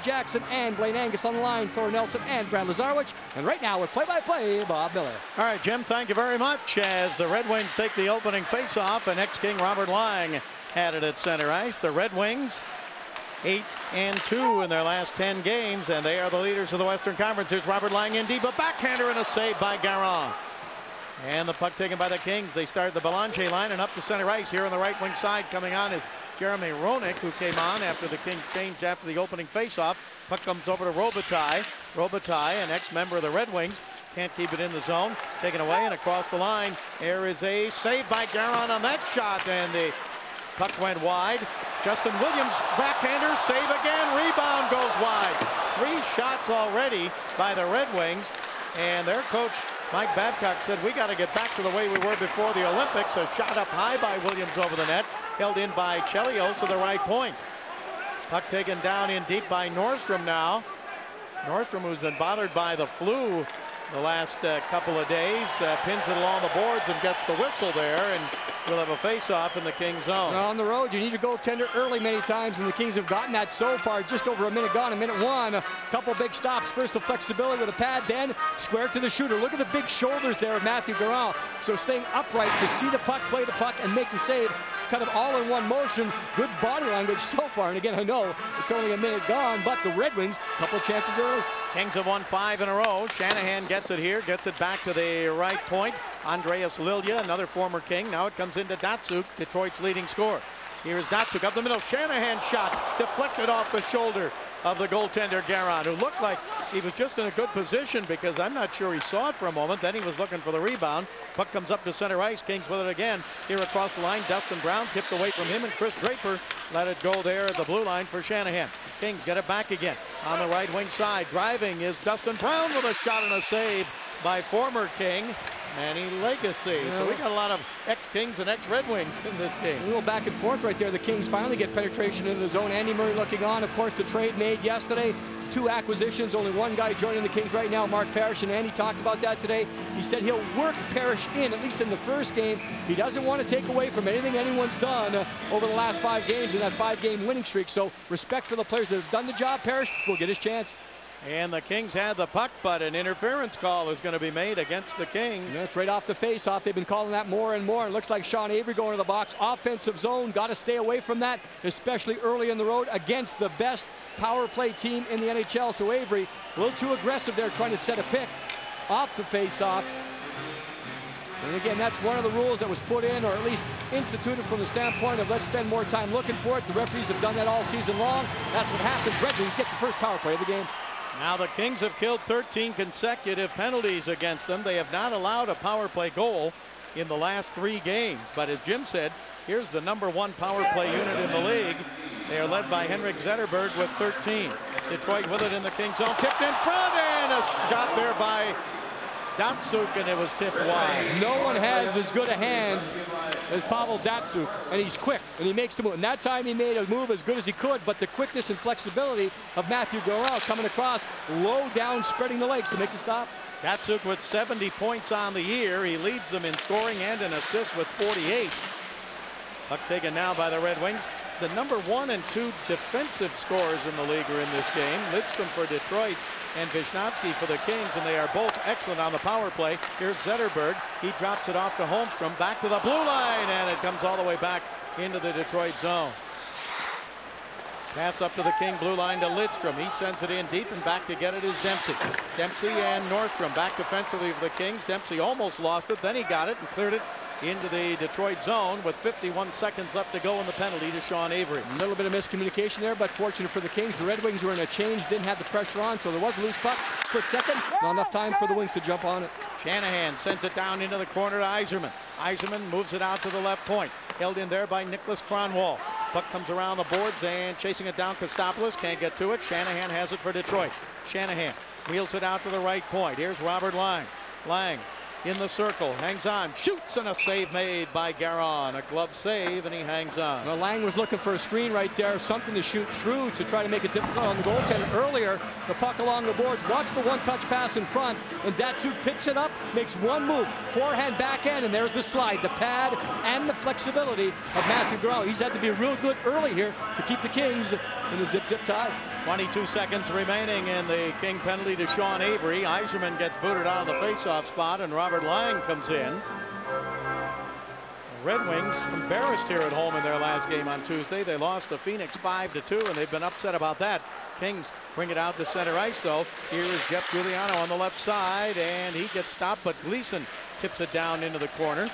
Jackson and Blaine Angus on the lines, Thor Nelson and Brad Lazarowicz. And right now with play-by-play, Bob Miller. All right, Jim, thank you very much. As the Red Wings take the opening face-off, and ex-King Robert Lang had it at center ice. The Red Wings 8-2 in their last 10 games, and they are the leaders of the Western Conference. Here's Robert Lang in deep, a backhander and a save by Garon. And the puck taken by the Kings. They start the Belanger line and up to center ice. Here on the right wing side coming on is Jeremy Roenick, who came on after the Kings changed after the opening faceoff. Puck comes over to Robitaille. Robitaille, an ex-member of the Red Wings, can't keep it in the zone. Taken away and across the line. There is a save by Garon on that shot, and the puck went wide. Justin Williams, backhander, save again. Rebound goes wide. 3 shots already by the Red Wings, and their coach Mike Babcock said, we got to get back to the way we were before the Olympics. A shot up high by Williams over the net, held in by Chelios to the right point. Puck taken down in deep by Nordstrom now. Nordstrom, who's been bothered by the flu the last couple of days, pins it along the boards and gets the whistle there, and we'll have a face-off in the Kings zone. Now on the road, you need your goaltender early many times, and the Kings have gotten that so far. Just over a minute gone, a minute one. A couple big stops. First the flexibility with a pad, then square to the shooter. Look at the big shoulders there of Matthew Garon. So staying upright to see the puck, play the puck, and make the save. Kind of all in one motion. Good body language so far. And again, I know it's only a minute gone, but the Red Wings, a couple of chances early. Kings have won 5 in a row. Shanahan gets it here, gets it back to the right point. Andreas Lilia, another former King. Now it comes into Datsuk, Detroit's leading scorer. Here is Datsuk up the middle. Shanahan shot deflected off the shoulder of the goaltender Garon, who looked like he was just in a good position, because I'm not sure he saw it for a moment. Then he was looking for the rebound. Puck comes up to center ice. Kings with it again. Here across the line, Dustin Brown tipped away from him, and Chris Draper let it go there at the blue line for Shanahan. Kings get it back again on the right wing side. Driving is Dustin Brown with a shot and a save by former King Manny Legacy. So we got a lot of ex-Kings and ex-Red Wings in this game. A little back and forth right there. The Kings finally get penetration into the zone. Andy Murray looking on. Of course, the trade made yesterday. 2 acquisitions, only one guy joining the Kings right now, Mark Parrish, and Andy talked about that today. He said he'll work Parrish in, at least in the first game. He doesn't want to take away from anything anyone's done over the last 5 games in that 5-game winning streak. So respect for the players that have done the job. Parrish will get his chance. And the Kings had the puck, but an interference call is going to be made against the Kings. That's right off the face-off. They've been calling that more and more. It looks like Sean Avery going to the box. Offensive zone. Got to stay away from that, especially early in the road against the best power play team in the NHL. So Avery, a little too aggressive there, trying to set a pick off the face-off. And again, that's one of the rules that was put in, or at least instituted from the standpoint of let's spend more time looking for it. The referees have done that all season long. That's what happens. Red Wings get the first power play of the game. Now the Kings have killed 13 consecutive penalties against them. They have not allowed a power play goal in the last 3 games. But as Jim said, here's the #1 power play unit in the league. They are led by Henrik Zetterberg with 13. Detroit with it in the Kings zone. Tipped in front, and a shot there by Datsuk, and it was tipped wide. No one has as good a hands as Pavel Datsuk, and he's quick, and he makes the move. And that time he made a move as good as he could, but the quickness and flexibility of Matthew Garon coming across, low down, spreading the legs to make the stop. Datsuk with 70 points on the year. He leads them in scoring and in assists with 48. Puck taken now by the Red Wings. The #1 and 2 defensive scorers in the league are in this game. Lidstrom for Detroit and Vishnowsky for the Kings, and they are both excellent on the power play. Here's Zetterberg. He drops it off to Holmstrom. Back to the blue line, and it comes all the way back into the Detroit zone. Pass up to the King blue line to Lidstrom. He sends it in deep, and back to get it is Dempsey. Dempsey and Nordstrom back defensively for the Kings. Dempsey almost lost it. Then he got it and cleared it into the Detroit zone with 51 seconds left to go in the penalty to Sean Avery. A little bit of miscommunication there, but fortunate for the Kings. The Red Wings were in a change, didn't have the pressure on, so there was a loose puck. Split second, not enough time for the Wings to jump on it. Shanahan sends it down into the corner to Yzerman. Yzerman moves it out to the left point. Held in there by Nicholas Kronwall. Puck comes around the boards and chasing it down. Kostopoulos can't get to it. Shanahan has it for Detroit. Shanahan wheels it out to the right point. Here's Robert Lang. Lang in the circle, hangs on, shoots, and a save made by Garon. A glove save, and he hangs on. Well, Lang was looking for a screen right there, something to shoot through to try to make it difficult on the goaltender. Earlier, the puck along the boards. Watch the one-touch pass in front, and Datsuk picks it up, makes one move, forehand, backhand, and there's the slide, the pad, and the flexibility of Matthew Garon. He's had to be real good early here to keep the Kings in the zip tie. 22 seconds remaining in the King penalty to Sean Avery. Yzerman gets booted out of the faceoff spot, and Robert Lang comes in. The Red Wings embarrassed here at home in their last game on Tuesday. They lost to Phoenix 5-2, and they've been upset about that. Kings bring it out to center ice, though. Here is Jeff Giuliano on the left side, and he gets stopped, but Gleason tips it down into the corner.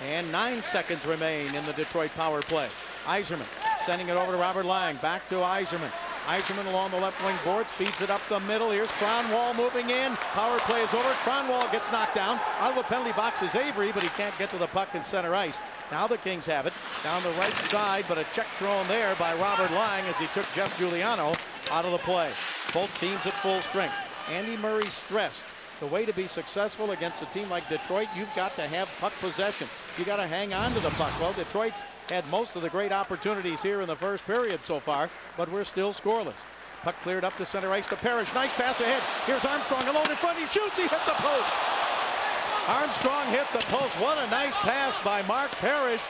And 9 seconds remain in the Detroit power play. Yzerman sending it over to Robert Lang. Back to Yzerman. Yzerman along the left wing boards, feeds it up the middle. Here's Kronwall moving in. Power play is over. Kronwall gets knocked down. Out of the penalty box is Avery, but he can't get to the puck in center ice. Now the Kings have it down the right side, but a check thrown there by Robert Lang as he took Jeff Giuliano out of the play. Both teams at full strength. Andy Murray stressed the way to be successful against a team like Detroit, you've got to have puck possession. You got to hang on to the puck. Well, Detroit's had most of the great opportunities here in the first period so far, but we're still scoreless. Puck cleared up to center ice to Parrish. Nice pass ahead. Here's Armstrong alone in front. He shoots. He hit the post. Armstrong hit the post. What a nice pass by Mark Parrish.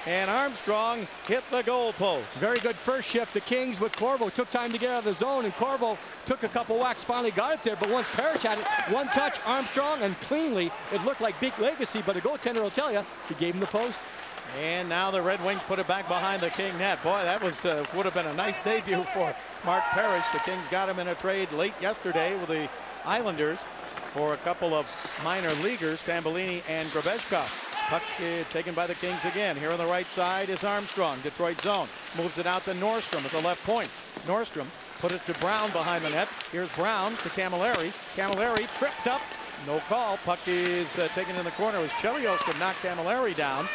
And Armstrong hit the goal post. Very good first shift. The Kings with Corvo took time to get out of the zone, and Corvo took a couple whacks, finally got it there. But once Parrish had it, one touch, Armstrong, and cleanly, it looked like big legacy, but a goaltender will tell you, he gave him the post. And now the Red Wings put it back behind the King net. Boy, that was would have been a nice debut for Mark Parrish. The Kings got him in a trade late yesterday with the Islanders for a couple of minor leaguers, Tambellini and Grabeshkov. Puck taken by the Kings again. Here on the right side is Armstrong. Detroit zone. Moves it out to Nordstrom at the left point. Nordstrom put it to Brown behind the net. Here's Brown to Camilleri. Camilleri tripped up. No call. Puck is taken in the corner as Chelios to knock Camilleri down.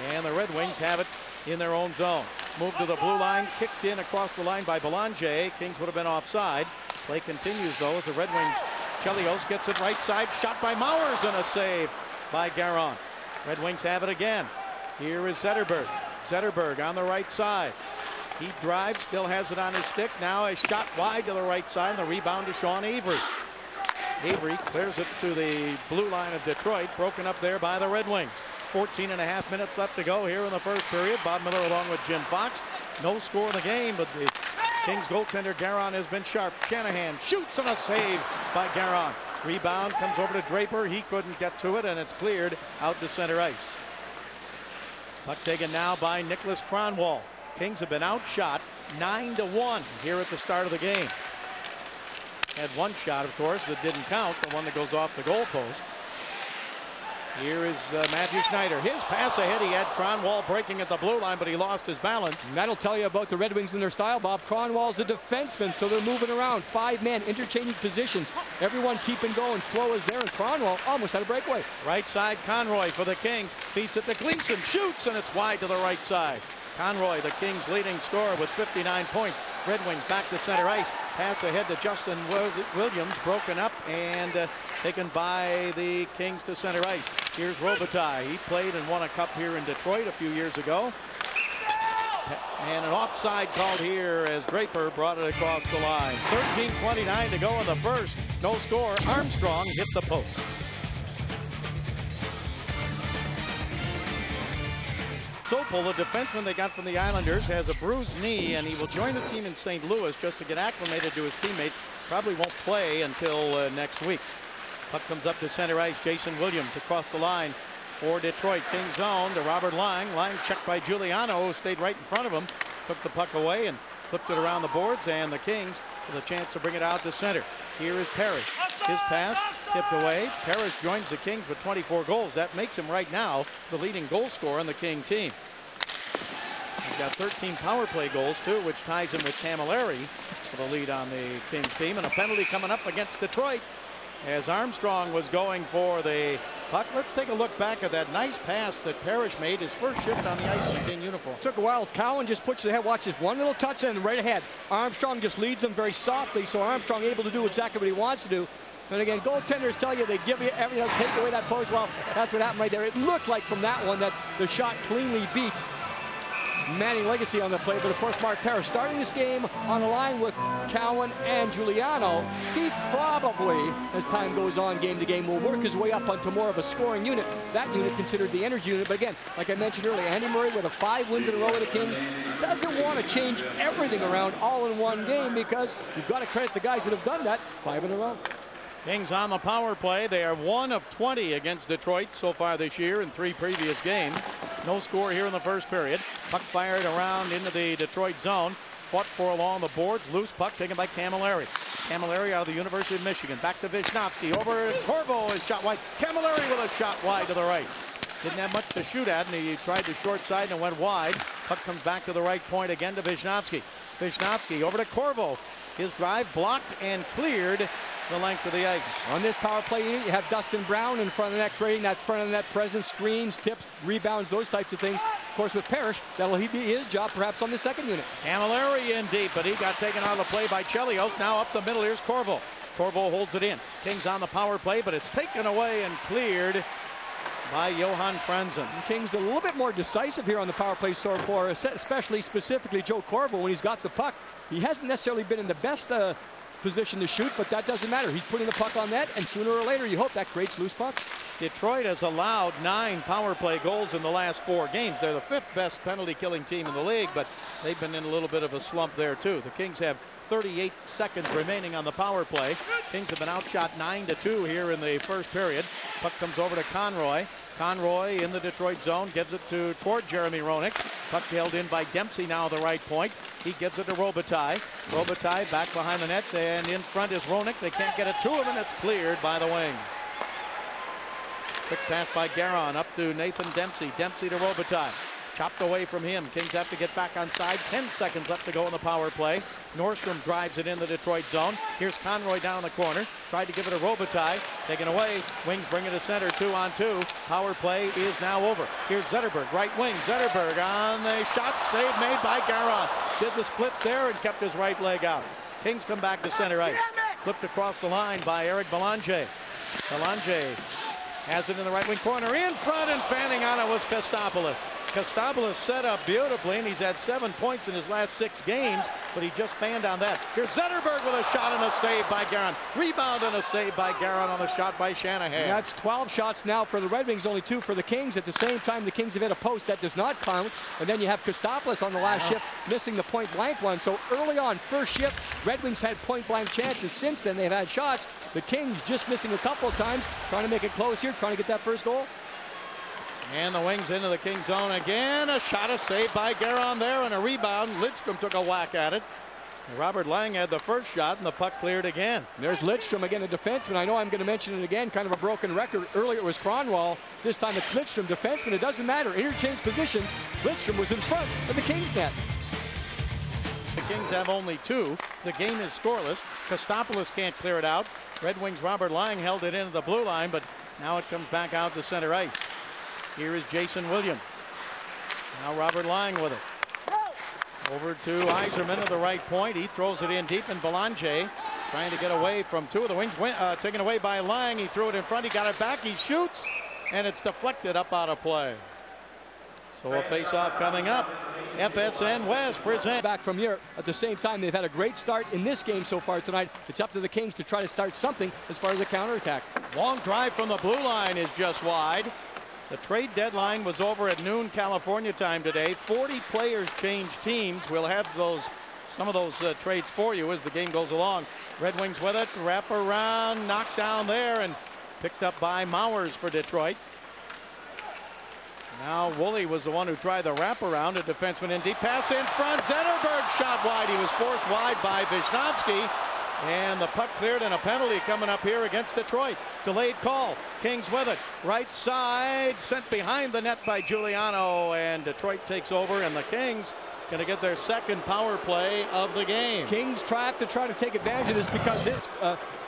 And the Red Wings have it in their own zone. Moved to the blue line. Kicked in across the line by Belanger. Kings would have been offside. Play continues, though, as the Red Wings. Chelios gets it right side. Shot by Mowers and a save by Garon. Red Wings have it again. Here is Zetterberg. Zetterberg on the right side. He drives, still has it on his stick. Now a shot wide to the right side, and the rebound to Sean Avery. Avery clears it to the blue line of Detroit, broken up there by the Red Wings. 14.5 minutes left to go here in the first period. Bob Miller along with Jim Fox. No score in the game, but the Kings goaltender Garon has been sharp. Shanahan shoots and a save by Garon. Rebound comes over to Draper. He couldn't get to it, and it's cleared out to center ice. Puck taken now by Nicholas Kronwall. Kings have been outshot 9-1 here at the start of the game. Had one shot, of course, that didn't count, the one that goes off the goalpost. Here is Matthew Schneider. His pass ahead. He had Kronwall breaking at the blue line, but he lost his balance. And that'll tell you about the Red Wings and their style, Bob. Kronwall's a defenseman, so they're moving around. 5 men, interchanging positions. Everyone keeping going. Flow is there, and Kronwall almost had a breakaway. Right side, Conroy for the Kings. Feeds it to Gleason. Shoots, and it's wide to the right side. Conroy, the Kings' leading scorer with 59 points. Red Wings back to center ice. Pass ahead to Justin Williams, broken up and taken by the Kings to center ice. Here's Robitaille. He played and won a cup here in Detroit a few years ago. And an offside called here as Draper brought it across the line. 13:29 to go in the first. No score. Armstrong hit the post. Sopel, the defenseman they got from the Islanders, has a bruised knee, and he will join the team in St. Louis just to get acclimated to his teammates. Probably won't play until next week. Puck comes up to center ice. Jason Williams across the line for Detroit. King zone to Robert Lang. Lang checked by Giuliano, who stayed right in front of him. Took the puck away and flipped it around the boards, and the Kings with a chance to bring it out to center. Here is Parrish. His pass tipped away. Parrish joins the Kings with 24 goals. That makes him right now the leading goal scorer on the King team. He's got 13 power play goals too, which ties him with Camilleri for the lead on the Kings team. And a penalty coming up against Detroit as Armstrong was going for the puck. Let's take a look back at that nice pass that Parrish made, his first shift on the ice in the King uniform. Took a while. Cowan just puts the head, watches one little touch and right ahead. Armstrong just leads him very softly, so Armstrong able to do exactly what he wants to do. And again, goaltenders tell you they give you everything, take away that post. Well, that's what happened right there. It looked like from that one that the shot cleanly beat Manning Legacy on the play, but of course Mark Parrish starting this game on a line with Cowan and Giuliano. He probably, as time goes on game to game, will work his way up onto more of a scoring unit. That unit considered the energy unit. But again, like I mentioned earlier, Andy Murray with 5 wins in a row with the Kings doesn't want to change everything around all in one game, because you've got to credit the guys that have done that 5 in a row. Kings on the power play. They are 1 of 20 against Detroit so far this year in 3 previous games. No score here in the first period. Puck fired around into the Detroit zone. Fought for along the boards. Loose puck taken by Camilleri. Camilleri out of the University of Michigan. Back to Vishnowsky. Over Corvo is shot wide. Camilleri with a shot wide to the right. Didn't have much to shoot at, and he tried the short side and went wide. Puck comes back to the right point again to Vishnowsky. Vishnowsky over to Corvo. His drive blocked and cleared the length of the ice. On this power play unit, you have Dustin Brown in front of the net, creating that front of the net presence, screens, tips, rebounds, those types of things. Of course, with Parrish, that'll be his job perhaps on the second unit. Camilleri in deep, but he got taken out of the play by Chelios. Now up the middle, here's Corvo. Corvo holds it in. Kings on the power play, but it's taken away and cleared by Johan Franzen. Kings a little bit more decisive here on the power play so far, especially specifically Joe Corvo when he's got the puck. He hasn't necessarily been in the best position to shoot, but that doesn't matter. He's putting the puck on net, and sooner or later you hope that creates loose pucks. Detroit has allowed 9 power play goals in the last 4 games. They're the 5th best penalty killing team in the league, but they've been in a little bit of a slump there too. The Kings have 38 seconds remaining on the power play. Kings have been outshot 9-2 here in the first period. Puck comes over to Conroy. Conroy in the Detroit zone, gives it toward Jeremy Roenick. Puck held in by Dempsey now at the right point. He gives it to Robitaille. Robitaille back behind the net, and in front is Roenick. They can't get it to him, and it's cleared by the wings. Quick pass by Garon up to Nathan Dempsey. Dempsey to Robitaille. Chopped away from him. Kings have to get back on side. 10 seconds left to go in the power play. Nordstrom drives it in the Detroit zone. Here's Conroy down the corner. Tried to give it to Robitaille. Taken away. Wings bring it to center. 2-on-2. Power play is now over. Here's Zetterberg. Right wing. Zetterberg on the shot. Save made by Garon. Did the splits there and kept his right leg out. Kings come back to center ice. Flipped across the line by Eric Belanger. Belanger has it in the right wing corner. In front and fanning on it was Kostopoulos. Kostopoulos set up beautifully, and he's had 7 points in his last 6 games, but he just fanned on that. Here's Zetterberg with a shot and a save by Garon. Rebound and a save by Garon on the shot by Shanahan. And that's 12 shots now for the Red Wings, only 2 for the Kings. At the same time, the Kings have hit a post that does not count. And then you have Kostopoulos on the last shift, missing the point-blank one. So early on, first shift, Red Wings had point-blank chances. Since then, they've had shots. The Kings just missing a couple of times, trying to make it close here, trying to get that first goal. And the Wings into the King zone again. A shot, a save by Garon there, and a rebound. Lidstrom took a whack at it. Robert Lang had the first shot, and the puck cleared again. There's Lidstrom again, a defenseman. I know I'm going to mention it again, kind of a broken record. Earlier it was Kronwall. This time it's Lidstrom, defenseman. It doesn't matter. Interchange positions. Lidstrom was in front of the Kings net. The Kings have only 2. The game is scoreless. Kostopoulos can't clear it out. Red Wings' Robert Lang held it into the blue line, but now it comes back out to center ice. Here is Jason Williams. Now Robert Lang with it. Over to Yzerman at the right point. He throws it in deep, and Belanger trying to get away from 2 of the Wings. Taken away by Lang. He threw it in front. He got it back. He shoots, and it's deflected up out of play. So a face-off coming up. FSN West present. Back from Europe. At the same time, they've had a great start in this game so far tonight. It's up to the Kings to try to start something as far as a counterattack. Long drive from the blue line is just wide. The trade deadline was over at noon California time today. 40 players changed teams. We'll have some of those trades for you as the game goes along. Red Wings with it. Wrap around. Knocked down there and picked up by Mowers for Detroit. Now Woolley was the one who tried the wraparound. A defenseman in deep. Pass in front. Zetterberg shot wide. He was forced wide by Vishnowsky. And the puck cleared, and a penalty coming up here against Detroit. Delayed call. Kings with it. Right side. Sent behind the net by Giuliano. And Detroit takes over, and the Kings going to get their second power play of the game. Kings have to try to take advantage of this because this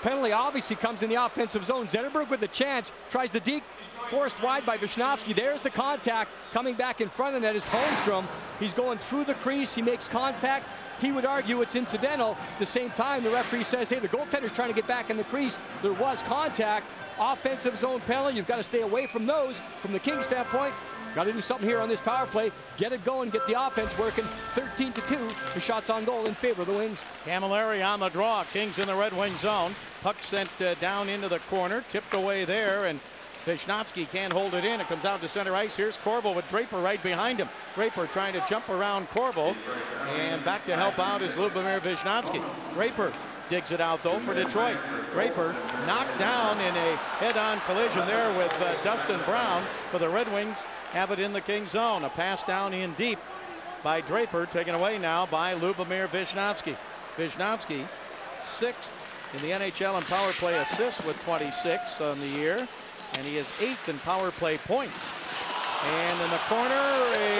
penalty obviously comes in the offensive zone. Zetterberg with a chance. Tries to deke. Forced wide by Vishnowsky. There's the contact. Coming back in front of the net is Holmstrom. He's going through the crease. He makes contact. He would argue it's incidental. At the same time, the referee says, hey, the goaltender's trying to get back in the crease. There was contact. Offensive zone penalty. You've got to stay away from those. From the Kings standpoint, Got to do something here on this power play. Get it going, get the offense working. 13-2. The shots on goal in favor of the Wings. Camilleri on the draw. Kings in the Red Wing zone. Puck sent down into the corner. Tipped away there, and Vishnowsky can't hold it in. It comes out to center ice. Here's Corbo with Draper right behind him. Draper trying to jump around Corbo. And back to help out is Lubomir Vishnowsky. Draper digs it out, though, for Detroit. Draper knocked down in a head-on collision there with Dustin Brown. For the Red Wings, have it in the Kings zone. A pass down in deep by Draper, taken away now by Lubomir Vishnowsky. Vishnowsky, 6th in the NHL in power play assists with 26 on the year. And he is 8th in power play points. And in the corner,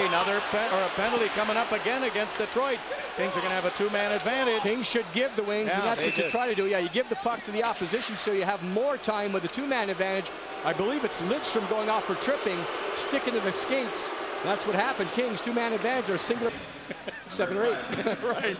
another penalty coming up again against Detroit. Kings are going to have a two-man advantage. Kings should give the Wings, and that's what you try to do. Yeah, you give the puck to the opposition so you have more time with the two-man advantage. I believe it's Lidstrom going off for tripping, sticking to the skates. That's what happened. Kings, two-man advantage, or single 7 or 8. Right.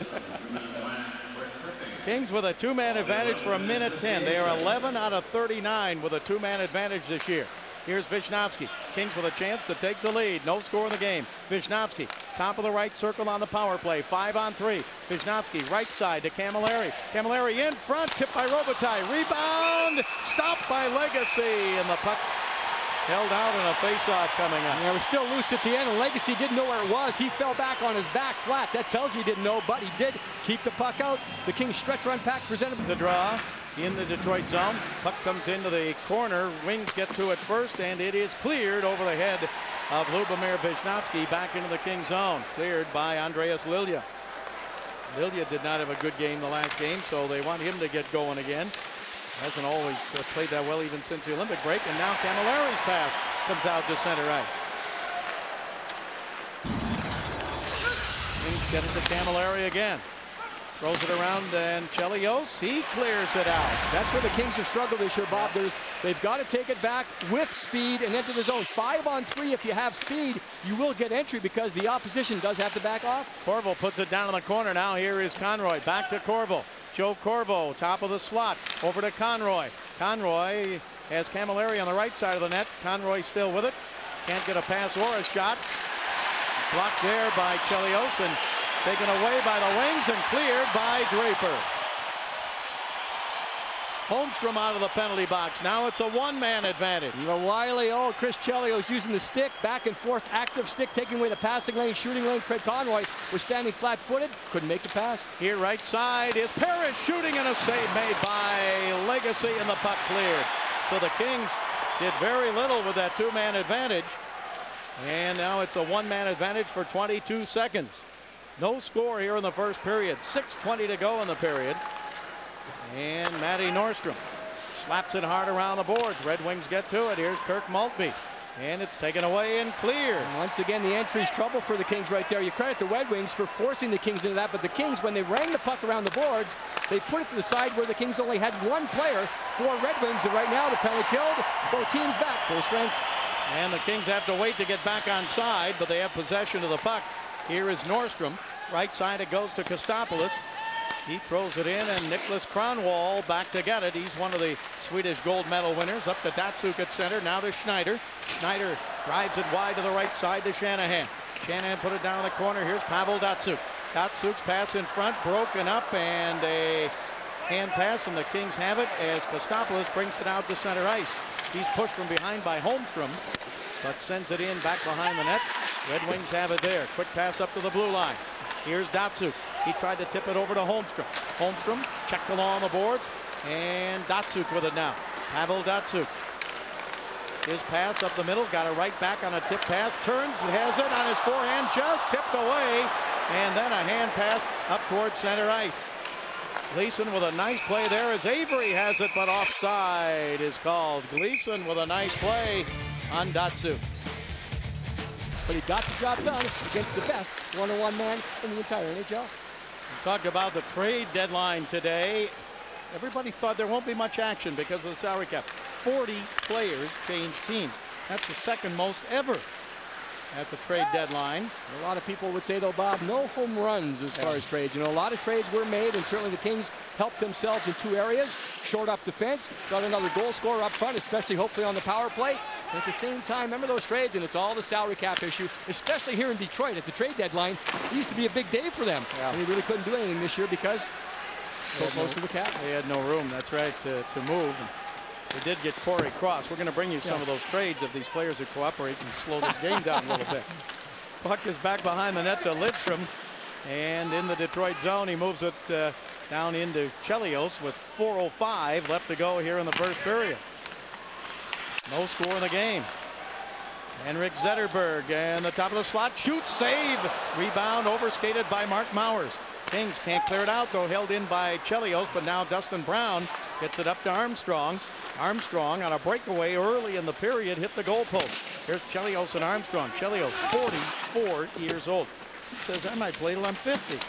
Kings with a two-man advantage for a minute 10. They are 11 out of 39 with a two-man advantage this year. Here's Vishnowsky. Kings with a chance to take the lead. No score in the game. Vishnowsky, top of the right circle on the power play. 5-on-3. Vishnowsky, right side to Camilleri. Camilleri in front, tipped by Robitaille. Rebound, stopped by Legacy, and the puck held out in a face-off coming up. Yeah, it was still loose at the end, and Legacy didn't know where it was. He fell back on his back flat. That tells you he didn't know, but he did keep the puck out. The Kings stretch run pack presented. The draw in the Detroit zone. Puck comes into the corner. Wings get to it first, and it is cleared over the head of Lubomir Vishnowsky back into the Kings zone. Cleared by Andreas Lilja. Lilja did not have a good game the last game, so they want him to get going again. Hasn't always played that well even since the Olympic break. And now Camilleri's pass comes out to center ice. Kings get it to Camilleri again. Throws it around, and Chelios, he clears it out. That's where the Kings have struggled this year, Bob. They've got to take it back with speed and enter the zone. 5-on-3, if you have speed, you will get entry because the opposition does have to back off. Corvo puts it down in the corner. Now here is Conroy. Back to Corvo. Joe Corvo, top of the slot, over to Conroy. Conroy has Camilleri on the right side of the net. Conroy still with it. Can't get a pass or a shot. Blocked there by Chelios and taken away by the Wings and cleared by Draper. Holmstrom out of the penalty box. Now it's a one-man advantage. The wily old Chris Chelios using the stick, back and forth, active stick, taking away the passing lane, shooting lane. Craig Conroy was standing flat-footed, couldn't make the pass. Here right side is Parrish shooting, and a save made by Legacy, and the puck cleared. So the Kings did very little with that two-man advantage. And now it's a one-man advantage for 22 seconds. No score here in the first period. 6:20 to go in the period. And Matty Nordstrom slaps it hard around the boards. Red Wings get to it. Here's Kirk Maltby. And it's taken away and cleared. And once again, the entry's trouble for the Kings right there. You credit the Red Wings for forcing the Kings into that, but the Kings, when they rang the puck around the boards, they put it to the side where the Kings only had one player for Red Wings. And right now, the penalty killed. Both teams back full strength. And the Kings have to wait to get back on side, but they have possession of the puck. Here is Nordstrom. Right side, it goes to Kostopoulos. He throws it in, and Nicholas Kronwall back to get it. He's one of the Swedish gold medal winners. Up to Datsuk at center. Now to Schneider. Schneider drives it wide to the right side to Shanahan. Shanahan put it down in the corner. Here's Pavel Datsuk. Datsuk's pass in front, broken up, and a hand pass, and the Kings have it as Kostopoulos brings it out to center ice. He's pushed from behind by Holmstrom, but sends it in back behind the net. Red Wings have it there. Quick pass up to the blue line. Here's Datsuk. He tried to tip it over to Holmstrom. Holmstrom checked along the boards, and Datsuk with it now. Pavel Datsuk. His pass up the middle, got it right back on a tip pass, turns, has it on his forehand, just tipped away, and then a hand pass up towards center ice. Gleason with a nice play there as Avery has it, but offside is called. Gleason with a nice play on Datsuk. But he got the job done against the best one-on-one man in the entire NHL. We talked about the trade deadline today. Everybody thought there won't be much action because of the salary cap. 40 players changed teams. That's the second most ever at the trade deadline. A lot of people would say, though, Bob, no home runs as far as trades. You know, a lot of trades were made, and certainly the Kings helped themselves in two areas. Short up defense, got another goal scorer up front, especially hopefully on the power play. And at the same time, remember those trades, and it's all the salary cap issue, especially here in Detroit at the trade deadline. It used to be a big day for them. Yeah. And they really couldn't do anything this year because so close to the cap. They had no room, that's right, to move. And they did get Corey Cross. We're going to bring you some of those trades of these players who cooperate and slow this game down a little bit. Puck is back behind the net to Lidstrom. And in the Detroit zone, he moves it down into Chelios with 4:05 left to go here in the first period. No score in the game. Henrik Zetterberg and the top of the slot shoots, save, rebound overskated by Mark Mowers. Kings can't clear it out though, held in by Chelios, but now Dustin Brown gets it up to Armstrong. Armstrong on a breakaway early in the period hit the goalpost. Here's Chelios and Armstrong. Chelios 44 years old. He says, I might play till I'm 50.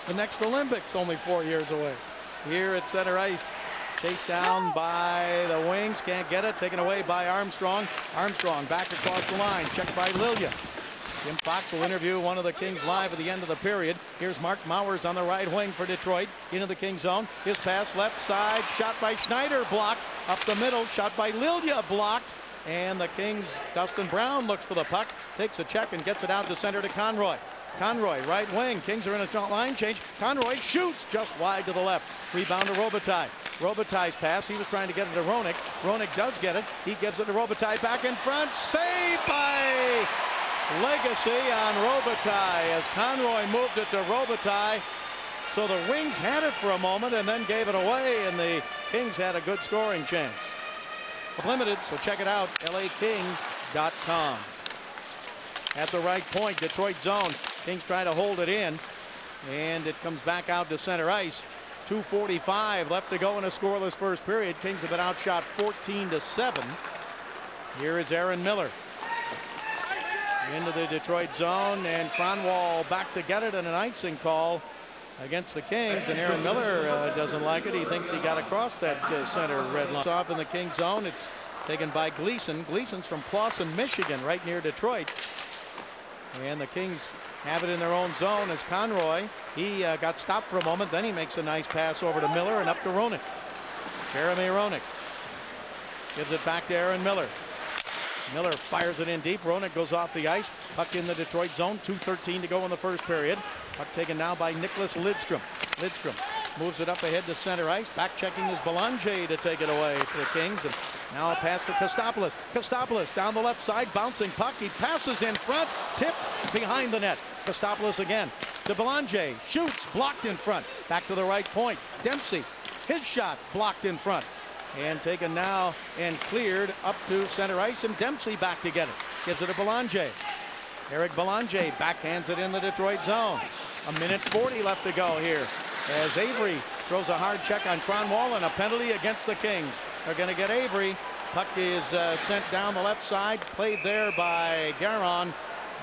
The next Olympics only 4 years away. Here at center ice. Chased down by the wings. Can't get it. Taken away by Armstrong. Armstrong back across the line. Checked by Liljegren. Jim Fox will interview one of the Kings live at the end of the period. Here's Mark Mowers on the right wing for Detroit. Into the Kings zone. His pass left side. Shot by Schneider. Blocked. Up the middle. Shot by Liljegren. Blocked. And the Kings, Dustin Brown looks for the puck. Takes a check and gets it out to center to Conroy. Conroy, right wing. Kings are in a line change. Conroy shoots just wide to the left. Rebound to Robitaille. Robitaille's pass. He was trying to get it to Roenick. Roenick does get it. He gives it to Robitaille back in front. Saved by Legacy on Robitaille as Conroy moved it to Robitaille. So the Wings had it for a moment and then gave it away, and the Kings had a good scoring chance. Limited, so check it out, lakings.com. At the right point, Detroit zone. Kings trying to hold it in, and it comes back out to center ice. 2:45 left to go in a scoreless first period. Kings have been outshot 14-7. Here is Aaron Miller. Into the Detroit zone, and Kronwall back to get it, and an icing call against the Kings, and Aaron Miller doesn't like it. He thinks he got across that center red line. It's off in the Kings zone. It's taken by Gleason. Gleason's from Clawson, Michigan, right near Detroit. And the Kings have it in their own zone as Conroy. He got stopped for a moment. Then he makes a nice pass over to Miller and up to Roenick. Jeremy Roenick gives it back to Aaron Miller. Miller fires it in deep. Roenick goes off the ice. Puck in the Detroit zone. 2:13 to go in the first period. Puck taken now by Nicholas Lidstrom. Lidstrom moves it up ahead to center ice. Back checking is Belanger to take it away for the Kings. And now a pass to Kostopoulos. Kostopoulos down the left side. Bouncing puck. He passes in front. Tipped behind the net. Kostopoulos again to Belanger. Shoots. Blocked in front. Back to the right point. Dempsey. His shot blocked in front. And taken now and cleared up to center ice. And Dempsey back to get it. Gives it to Belanger. Eric Belanger backhands it in the Detroit zone. 1:40 left to go here as Avery throws a hard check on Kronwall and a penalty against the Kings. They're going to get Avery. Puck is sent down the left side, played there by Garon,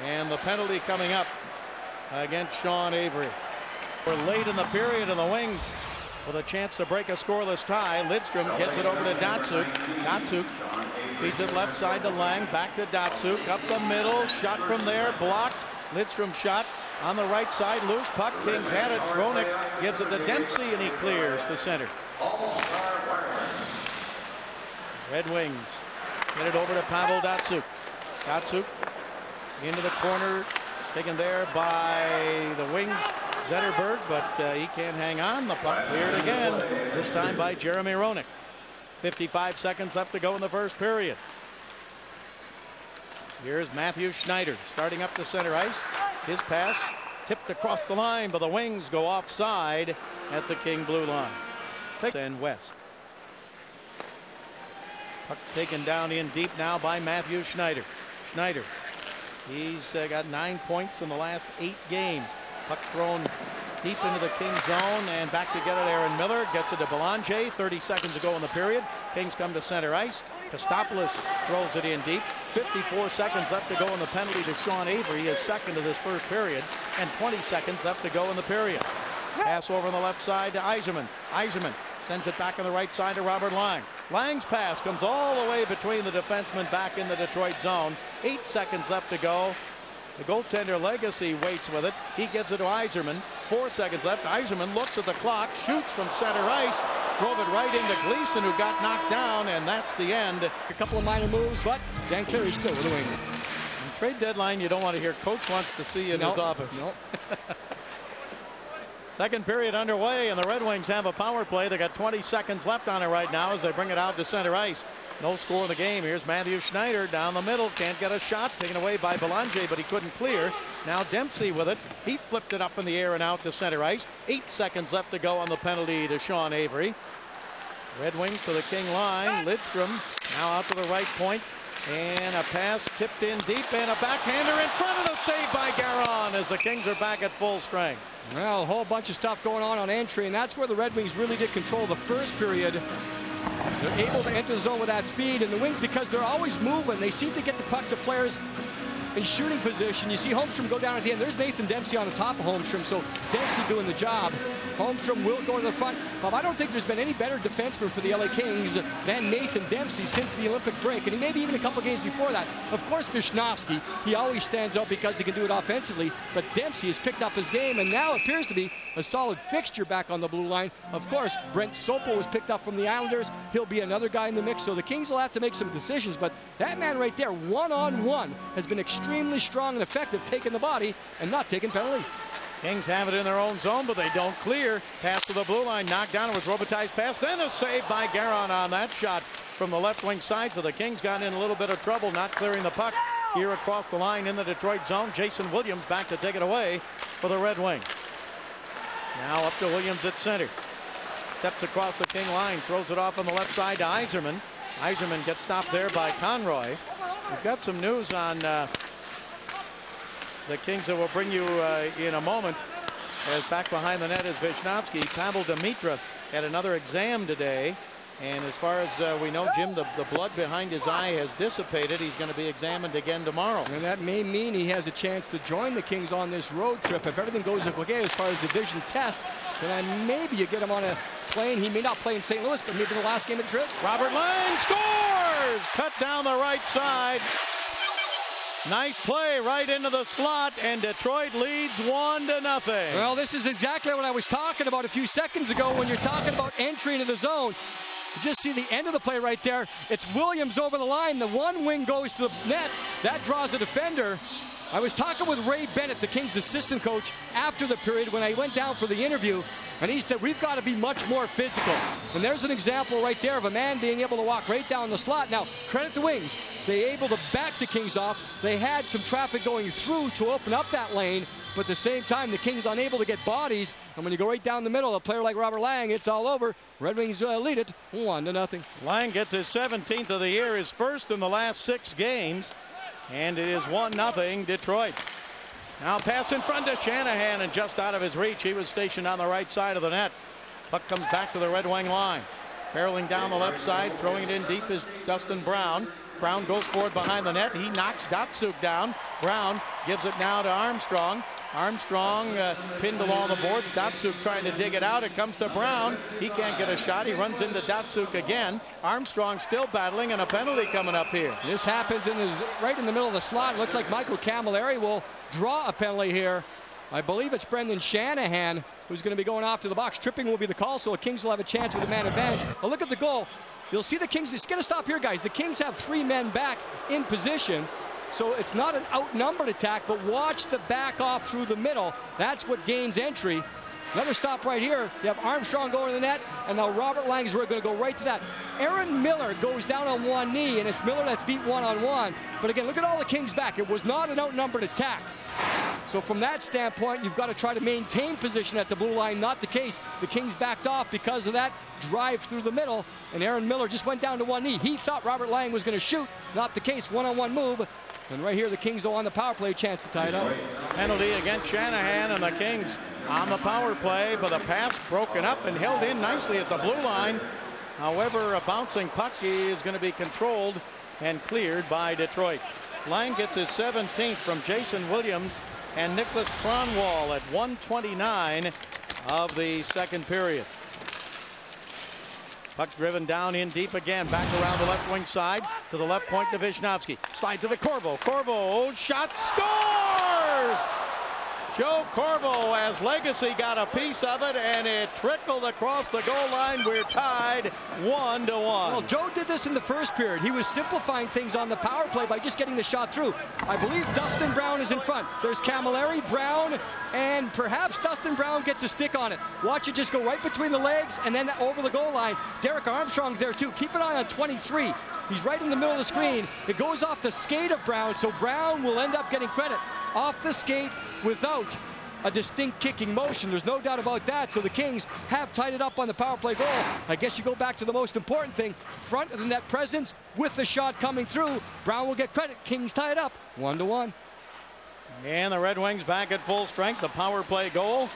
and the penalty coming up against Sean Avery. We're late in the period, and the Wings with a chance to break a scoreless tie. Lidstrom gets it over to Datsuk. Datsuk feeds it left side to Lang. Back to Datsuk. Up the middle. Shot from there. Blocked. Lidstrom shot on the right side. Loose puck. Kings had it. Roenick gives it to Dempsey, and he clears to center. Red Wings get it over to Pavel Datsuk. Datsuk into the corner. Taken there by the Wings. Zetterberg, but he can't hang on. The puck cleared again, this time by Jeremy Roenick. 55 seconds left to go in the first period. Here's Matthew Schneider starting up to center ice. His pass tipped across the line, but the Wings go offside at the King blue line. And West. Puck taken down in deep now by Matthew Schneider. Schneider, he's got 9 points in the last 8 games. Puck thrown deep into the Kings zone, and back to get it. Aaron Miller gets it to Belanger. 30 seconds to go in the period. Kings come to center ice. Kostopoulos throws it in deep. 54 seconds left to go in the penalty to Sean Avery, his second of this first period, and 20 seconds left to go in the period. Pass over on the left side to Yzerman. Yzerman sends it back on the right side to Robert Lang. Lang's pass comes all the way between the defensemen back in the Detroit zone. 8 seconds left to go. The goaltender Legacy waits with it. He gives it to Yzerman. 4 seconds left. Yzerman looks at the clock, shoots from center ice, drove it right into Gleason, who got knocked down, and that's the end. A couple of minor moves, but Dan Cleary still with the wing. Trade deadline, you don't want to hear coach wants to see you in his office. Nope. Second period underway, and the Red Wings have a power play. They got 20 seconds left on it right now as they bring it out to center ice. No score in the game. Here's Matthew Schneider down the middle. Can't get a shot. Taken away by Belanger, but he couldn't clear. Now Dempsey with it. He flipped it up in the air and out to center ice. 8 seconds left to go on the penalty to Sean Avery. Red Wings to the King line. Lidstrom now out to the right point. And a pass tipped in deep, and a backhander in front of the save by Garon as the Kings are back at full strength. Well, a whole bunch of stuff going on entry, and that's where the Red Wings really did control the first period. They're able to enter the zone with that speed, and the Wings, because they're always moving, they seem to get the puck to players in shooting position. You see Holmstrom go down at the end. There's Nathan Dempsey on the top of Holmstrom, so Dempsey doing the job. Holmstrom will go to the front. Bob, I don't think there's been any better defenseman for the LA Kings than Nathan Dempsey since the Olympic break, and he maybe even a couple games before that. Of course, Wisniewski, he always stands out because he can do it offensively, but Dempsey has picked up his game and now appears to be a solid fixture back on the blue line. Of course, Brent Sopel was picked up from the Islanders. He'll be another guy in the mix, so the Kings will have to make some decisions, but that man right there, one-on-one, has been extremely strong and effective, taking the body and not taking penalties. Kings have it in their own zone, but they don't clear. Pass to the blue line, knocked down. It was Robitaille's pass. Then a save by Garon on that shot from the left wing side. So the Kings got in a little bit of trouble, not clearing the puck here across the line in the Detroit zone. Jason Williams back to take it away for the Red Wings. Now up to Williams at center. Steps across the King line, throws it off on the left side to Yzerman. Yzerman gets stopped there by Conroy. We've got some news on the Kings that will bring you in a moment. As back behind the net is Wisniewski. Pavel Demitra had another exam today, and as far as we know, Jim, the blood behind his eye has dissipated. He's going to be examined again tomorrow. And that may mean he has a chance to join the Kings on this road trip. If everything goes okay as far as the division test, then maybe you get him on a plane. He may not play in St. Louis, but maybe the last game of the trip. Robert Lang scores! Cut down the right side. Nice play right into the slot, and Detroit leads 1-0. Well, this is exactly what I was talking about a few seconds ago when you're talking about entry into the zone. You just see the end of the play right there. It's Williams over the line. The one wing goes to the net. That draws a defender. I was talking with Ray Bennett, the Kings assistant coach, after the period when I went down for the interview, and he said, we've got to be much more physical. And there's an example right there of a man being able to walk right down the slot. Now, credit the Wings. They able to back the Kings off. They had some traffic going through to open up that lane, but at the same time, the Kings unable to get bodies. And when you go right down the middle, a player like Robert Lang, it's all over. Red Wings lead it 1-0. Lang gets his 17th of the year, his first in the last 6 games. And it is 1-0 Detroit. Now pass in front to Shanahan, and just out of his reach. He was stationed on the right side of the net. Puck comes back to the Red Wing line. Barreling down the left side, throwing it in deep is Dustin Brown. Brown goes forward behind the net. He knocks Datsyuk down. Brown gives it now to Armstrong. Armstrong pinned along the boards. Datsyuk trying to dig it out. It comes to Brown. He can't get a shot. He runs into Datsyuk again. Armstrong still battling, and a penalty coming up here. This happens right in the middle of the slot. It looks like Michael Camilleri will draw a penalty here. I believe it's Brendan Shanahan who's going to be going off to the box. Tripping will be the call, so the Kings will have a chance with a man advantage. But look at the goal. You'll see the Kings. It's going to stop here, guys. The Kings have 3 men back in position. So it's not an outnumbered attack, but watch the back off through the middle. That's what gains entry. Another stop right here. You have Armstrong going to the net, and now Robert Lang's going to go right to that. Aaron Miller goes down on one knee, and it's Miller that's beat one-on-one. But again, look at all the Kings back. It was not an outnumbered attack. So from that standpoint, you've got to try to maintain position at the blue line. Not the case. The Kings backed off because of that drive through the middle, and Aaron Miller just went down to one knee. He thought Robert Lang was going to shoot. Not the case. One-on-one move. And right here, the Kings go on the power play, chance to tie it up. Penalty against Shanahan, and the Kings on the power play, but a pass broken up and held in nicely at the blue line. However, a bouncing puck is going to be controlled and cleared by Detroit. Lang gets his 17th from Jason Williams and Nicholas Kronwall at 1:29 of the second period. Puck driven down in deep again. Back around the left wing side to the left point to Wisniewski. Slides to the Corvo. Corvo shot, score! Here's Joe Corvo as Legacy got a piece of it, and it trickled across the goal line. We're tied 1-1. Well, Joe did this in the first period. He was simplifying things on the power play by just getting the shot through. I believe Dustin Brown is in front. There's Camilleri, Brown, and perhaps Dustin Brown gets a stick on it. Watch it just go right between the legs and then over the goal line. Derek Armstrong's there too. Keep an eye on 23. He's right in the middle of the screen. It goes off the skate of Brown, so Brown will end up getting credit. Off the skate without a distinct kicking motion. There's no doubt about that. So the Kings have tied it up on the power play goal. I guess you go back to the most important thing. Front of the net presence with the shot coming through. Brown will get credit. Kings tie it up 1-1. And the Red Wings back at full strength. The power play goal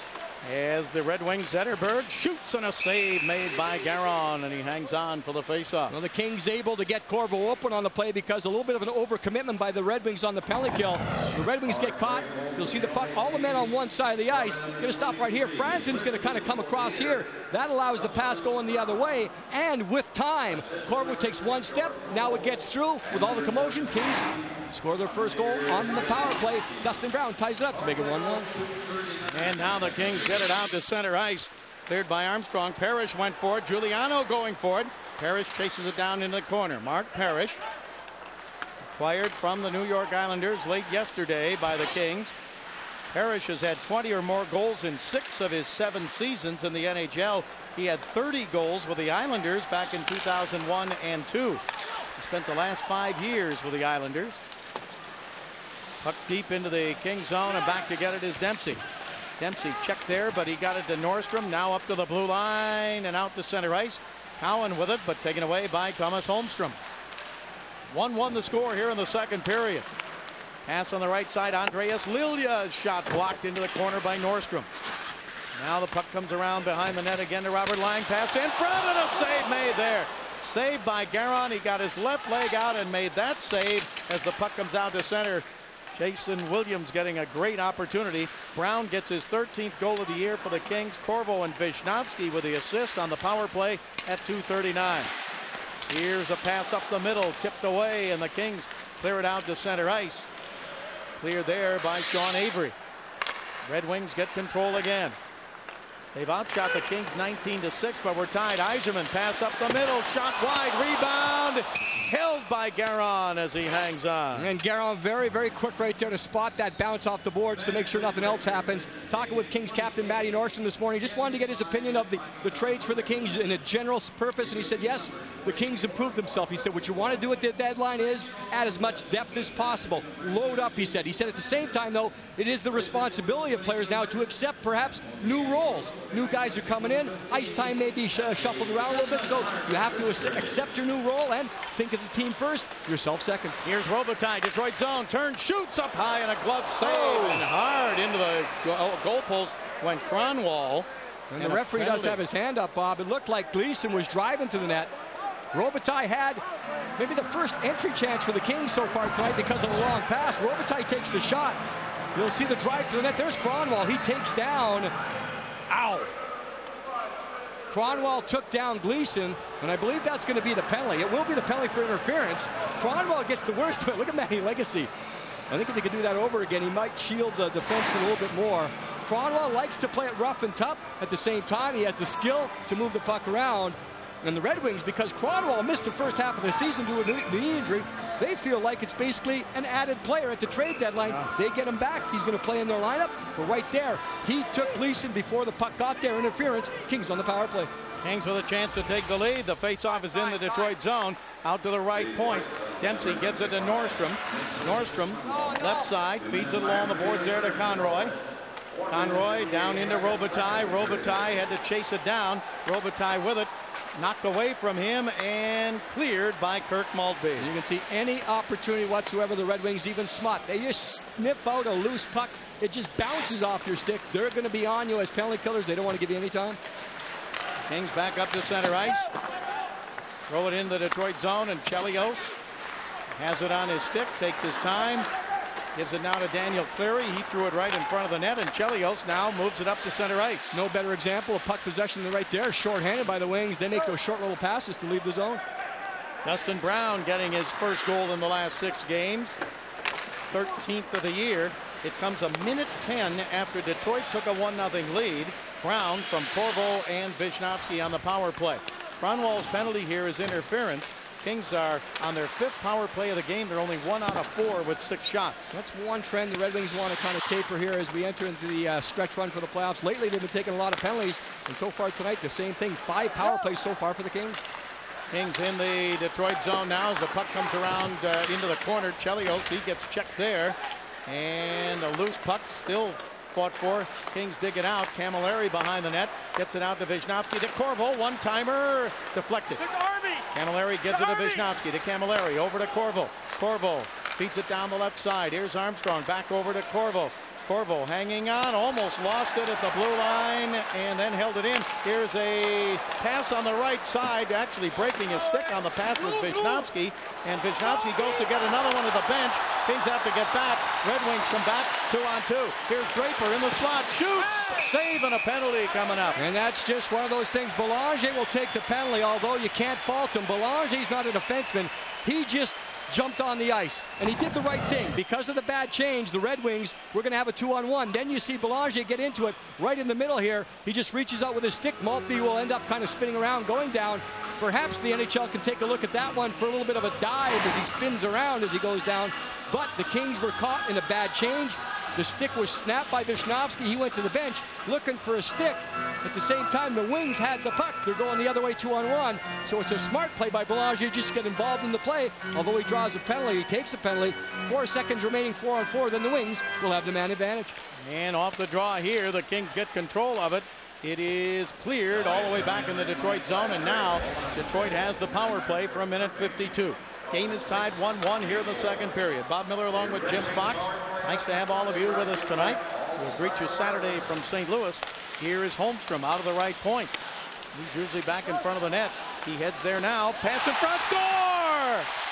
as the Red Wings Zetterberg shoots, and a save made by Garon, and he hangs on for the faceoff. Well, the Kings able to get Corvo open on the play because a little bit of an overcommitment by the Red Wings on the penalty kill. The Red Wings get caught. You'll see the puck, all the men on one side of the ice. Going to stop right here. Franzen's going to kind of come across here. That allows the pass going the other way, and with time, Corvo takes one step. Now it gets through with all the commotion. Kings score their first goal on the power play. Dustin Brown ties it up to make it 1-1. And now the Kings get it out to center ice. Cleared by Armstrong. Parrish went for it. Giuliano going for it. Parrish chases it down into the corner. Mark Parrish, acquired from the New York Islanders late yesterday by the Kings. Parrish has had 20 or more goals in 6 of his 7 seasons in the NHL. He had 30 goals with the Islanders back in 2001 and 2. He spent the last 5 years with the Islanders. Puck deep into the Kings zone, and back to get it is Dempsey. Dempsey checked there, but he got it to Nordstrom. Now up to the blue line and out to center ice. Cowan with it, but taken away by Thomas Holmstrom. 1-1 the score here in the second period. Pass on the right side. Andreas Lilja's shot blocked into the corner by Nordstrom. Now the puck comes around behind the net again to Robert Lang. Pass in front, and a save made there. Saved by Garon. He got his left leg out and made that save as the puck comes out to center. Jason Williams getting a great opportunity. Brown gets his 13th goal of the year for the Kings. Corvo and Vishnowsky with the assist on the power play at 2:39. Here's a pass up the middle, tipped away, and the Kings clear it out to center ice. Cleared there by Sean Avery. Red Wings get control again. They've outshot the Kings 19-6, but we're tied. Yzerman pass up the middle, shot wide, rebound, held by Garon as he hangs on. And Garon very, very quick right there to spot that bounce off the boards to make sure nothing else happens. Talking with Kings captain Matty Nordstrom this morning, just wanted to get his opinion of the trades for the Kings in a general purpose, and he said, yes, the Kings improved themselves. He said, what you want to do at the deadline is add as much depth as possible. Load up, he said. He said at the same time, though, it is the responsibility of players now to accept perhaps new roles. New guys are coming in. Ice time may be shuffled around a little bit, so you have to accept your new role and think of the team first, yourself second. Here's Robitaille, Detroit zone, turns, shoots up high, and a glove save, and hard into the goalpost went Kronwall. And the referee does have his hand up, Bob. It looked like Gleason was driving to the net. Robitaille had maybe the first entry chance for the Kings so far tonight because of the long pass. Robitaille takes the shot. You'll see the drive to the net. There's Kronwall. He takes down. Ow. Kronwall took down Gleason, and I believe that's going to be the penalty. It will be the penalty for interference. Kronwall gets the worst of it. Look at Matty Legacy. I think if he could do that over again, he might shield the defenseman a little bit more. Kronwall likes to play it rough and tough. At the same time, he has the skill to move the puck around. And the Red Wings, because Kronwall missed the first half of the season due to a knee injury, they feel like it's basically an added player at the trade deadline. They get him back. He's going to play in their lineup. But right there, he took Gleason before the puck got there. Interference. Kings on the power play. Kings with a chance to take the lead. The faceoff is in the Detroit zone. Out to the right point. Dempsey gives it to Nordstrom. Nordstrom, left side, feeds it along the boards there to Conroy. Conroy down into Robitaille. Robitaille had to chase it down. Robitaille with it. Knocked away from him and cleared by Kirk Maltby. You can see any opportunity whatsoever the Red Wings even smart. They just sniff out a loose puck. It just bounces off your stick. They're going to be on you as penalty killers. They don't want to give you any time. Kings back up to center ice. Throw it in the Detroit zone, and Chelios has it on his stick, takes his time. Gives it now to Daniel Cleary. He threw it right in front of the net, and Chelios now moves it up to center ice. No better example of puck possession than right there. Short-handed by the Wings. They make those short little passes to leave the zone. Dustin Brown getting his first goal in the last 6 games. 13th of the year. It comes a minute 10 after Detroit took a 1-0 lead. Brown from Corvo and Wisniewski on the power play. Kronwall's penalty here is interference. Kings are on their 5th power play of the game. They're only 1 out of 4 with 6 shots. That's one trend the Red Wings want to kind of taper here as we enter into the stretch run for the playoffs. Lately, they've been taking a lot of penalties, and so far tonight, the same thing. 5 power plays so far for the Kings. Kings in the Detroit zone now as the puck comes around into the corner. Chelios, he gets checked there. And a loose puck still fought for. Kings dig it out. Camilleri behind the net. Gets it out to Wisniewski to Corvo. One-timer deflected. Camilleri gives it to Wisniewski to Camilleri. Over to Corvo. Corvo feeds it down the left side. Here's Armstrong. Back over to Corvo. Corvo hanging on, almost lost it at the blue line and then held it in. Here's a pass on the right side. Actually breaking his stick on the pass was Wisniewski, and Wisniewski goes to get another one at the bench. Kings have to get back. Red Wings come back 2-on-2. Here's Draper in the slot, shoots, save, and a penalty coming up. And that's just one of those things. Belanger will take the penalty, although you can't fault him. Belanger's not a defenseman. He just jumped on the ice, and he did the right thing. Because of the bad change, the Red Wings, we're going to have a 2-on-1. Then you see Belanger get into it right in the middle here. He just reaches out with his stick. Maltby will end up kind of spinning around, going down. Perhaps the NHL can take a look at that one for a little bit of a dive as he spins around as he goes down. But the Kings were caught in a bad change. The stick was snapped by Wisniewski. He went to the bench looking for a stick. At the same time, the Wings had the puck. They're going the other way 2-on-1. So it's a smart play by Belanger. Just get involved in the play. Although he draws a penalty, he takes a penalty. 4 seconds remaining, 4-on-4. Then the Wings will have the man advantage. And off the draw here, the Kings get control of it. It is cleared all the way back in the Detroit zone. And now Detroit has the power play for 1:52. Game is tied 1-1 here in the second period. Bob Miller along with Jim Fox. Nice to have all of you with us tonight. We'll greet you Saturday from St. Louis. Here is Holmstrom out of the right point. He's usually back in front of the net. He heads there now. Pass in front. Score!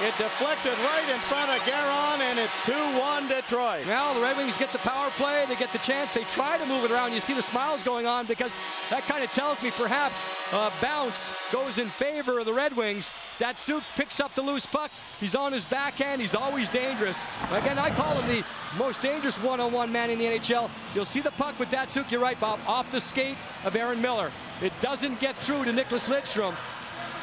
It deflected right in front of Guerin, and it's 2-1 Detroit. Now the Red Wings get the power play. They get the chance. They try to move it around. You see the smiles going on because that kind of tells me perhaps bounce goes in favor of the Red Wings. Datsyuk picks up the loose puck. He's on his backhand. He's always dangerous. Again, I call him the most dangerous one-on-one man in the NHL. You'll see the puck with Datsyuk. You're right, Bob. Off the skate of Aaron Miller. It doesn't get through to Nicklas Lidstrom.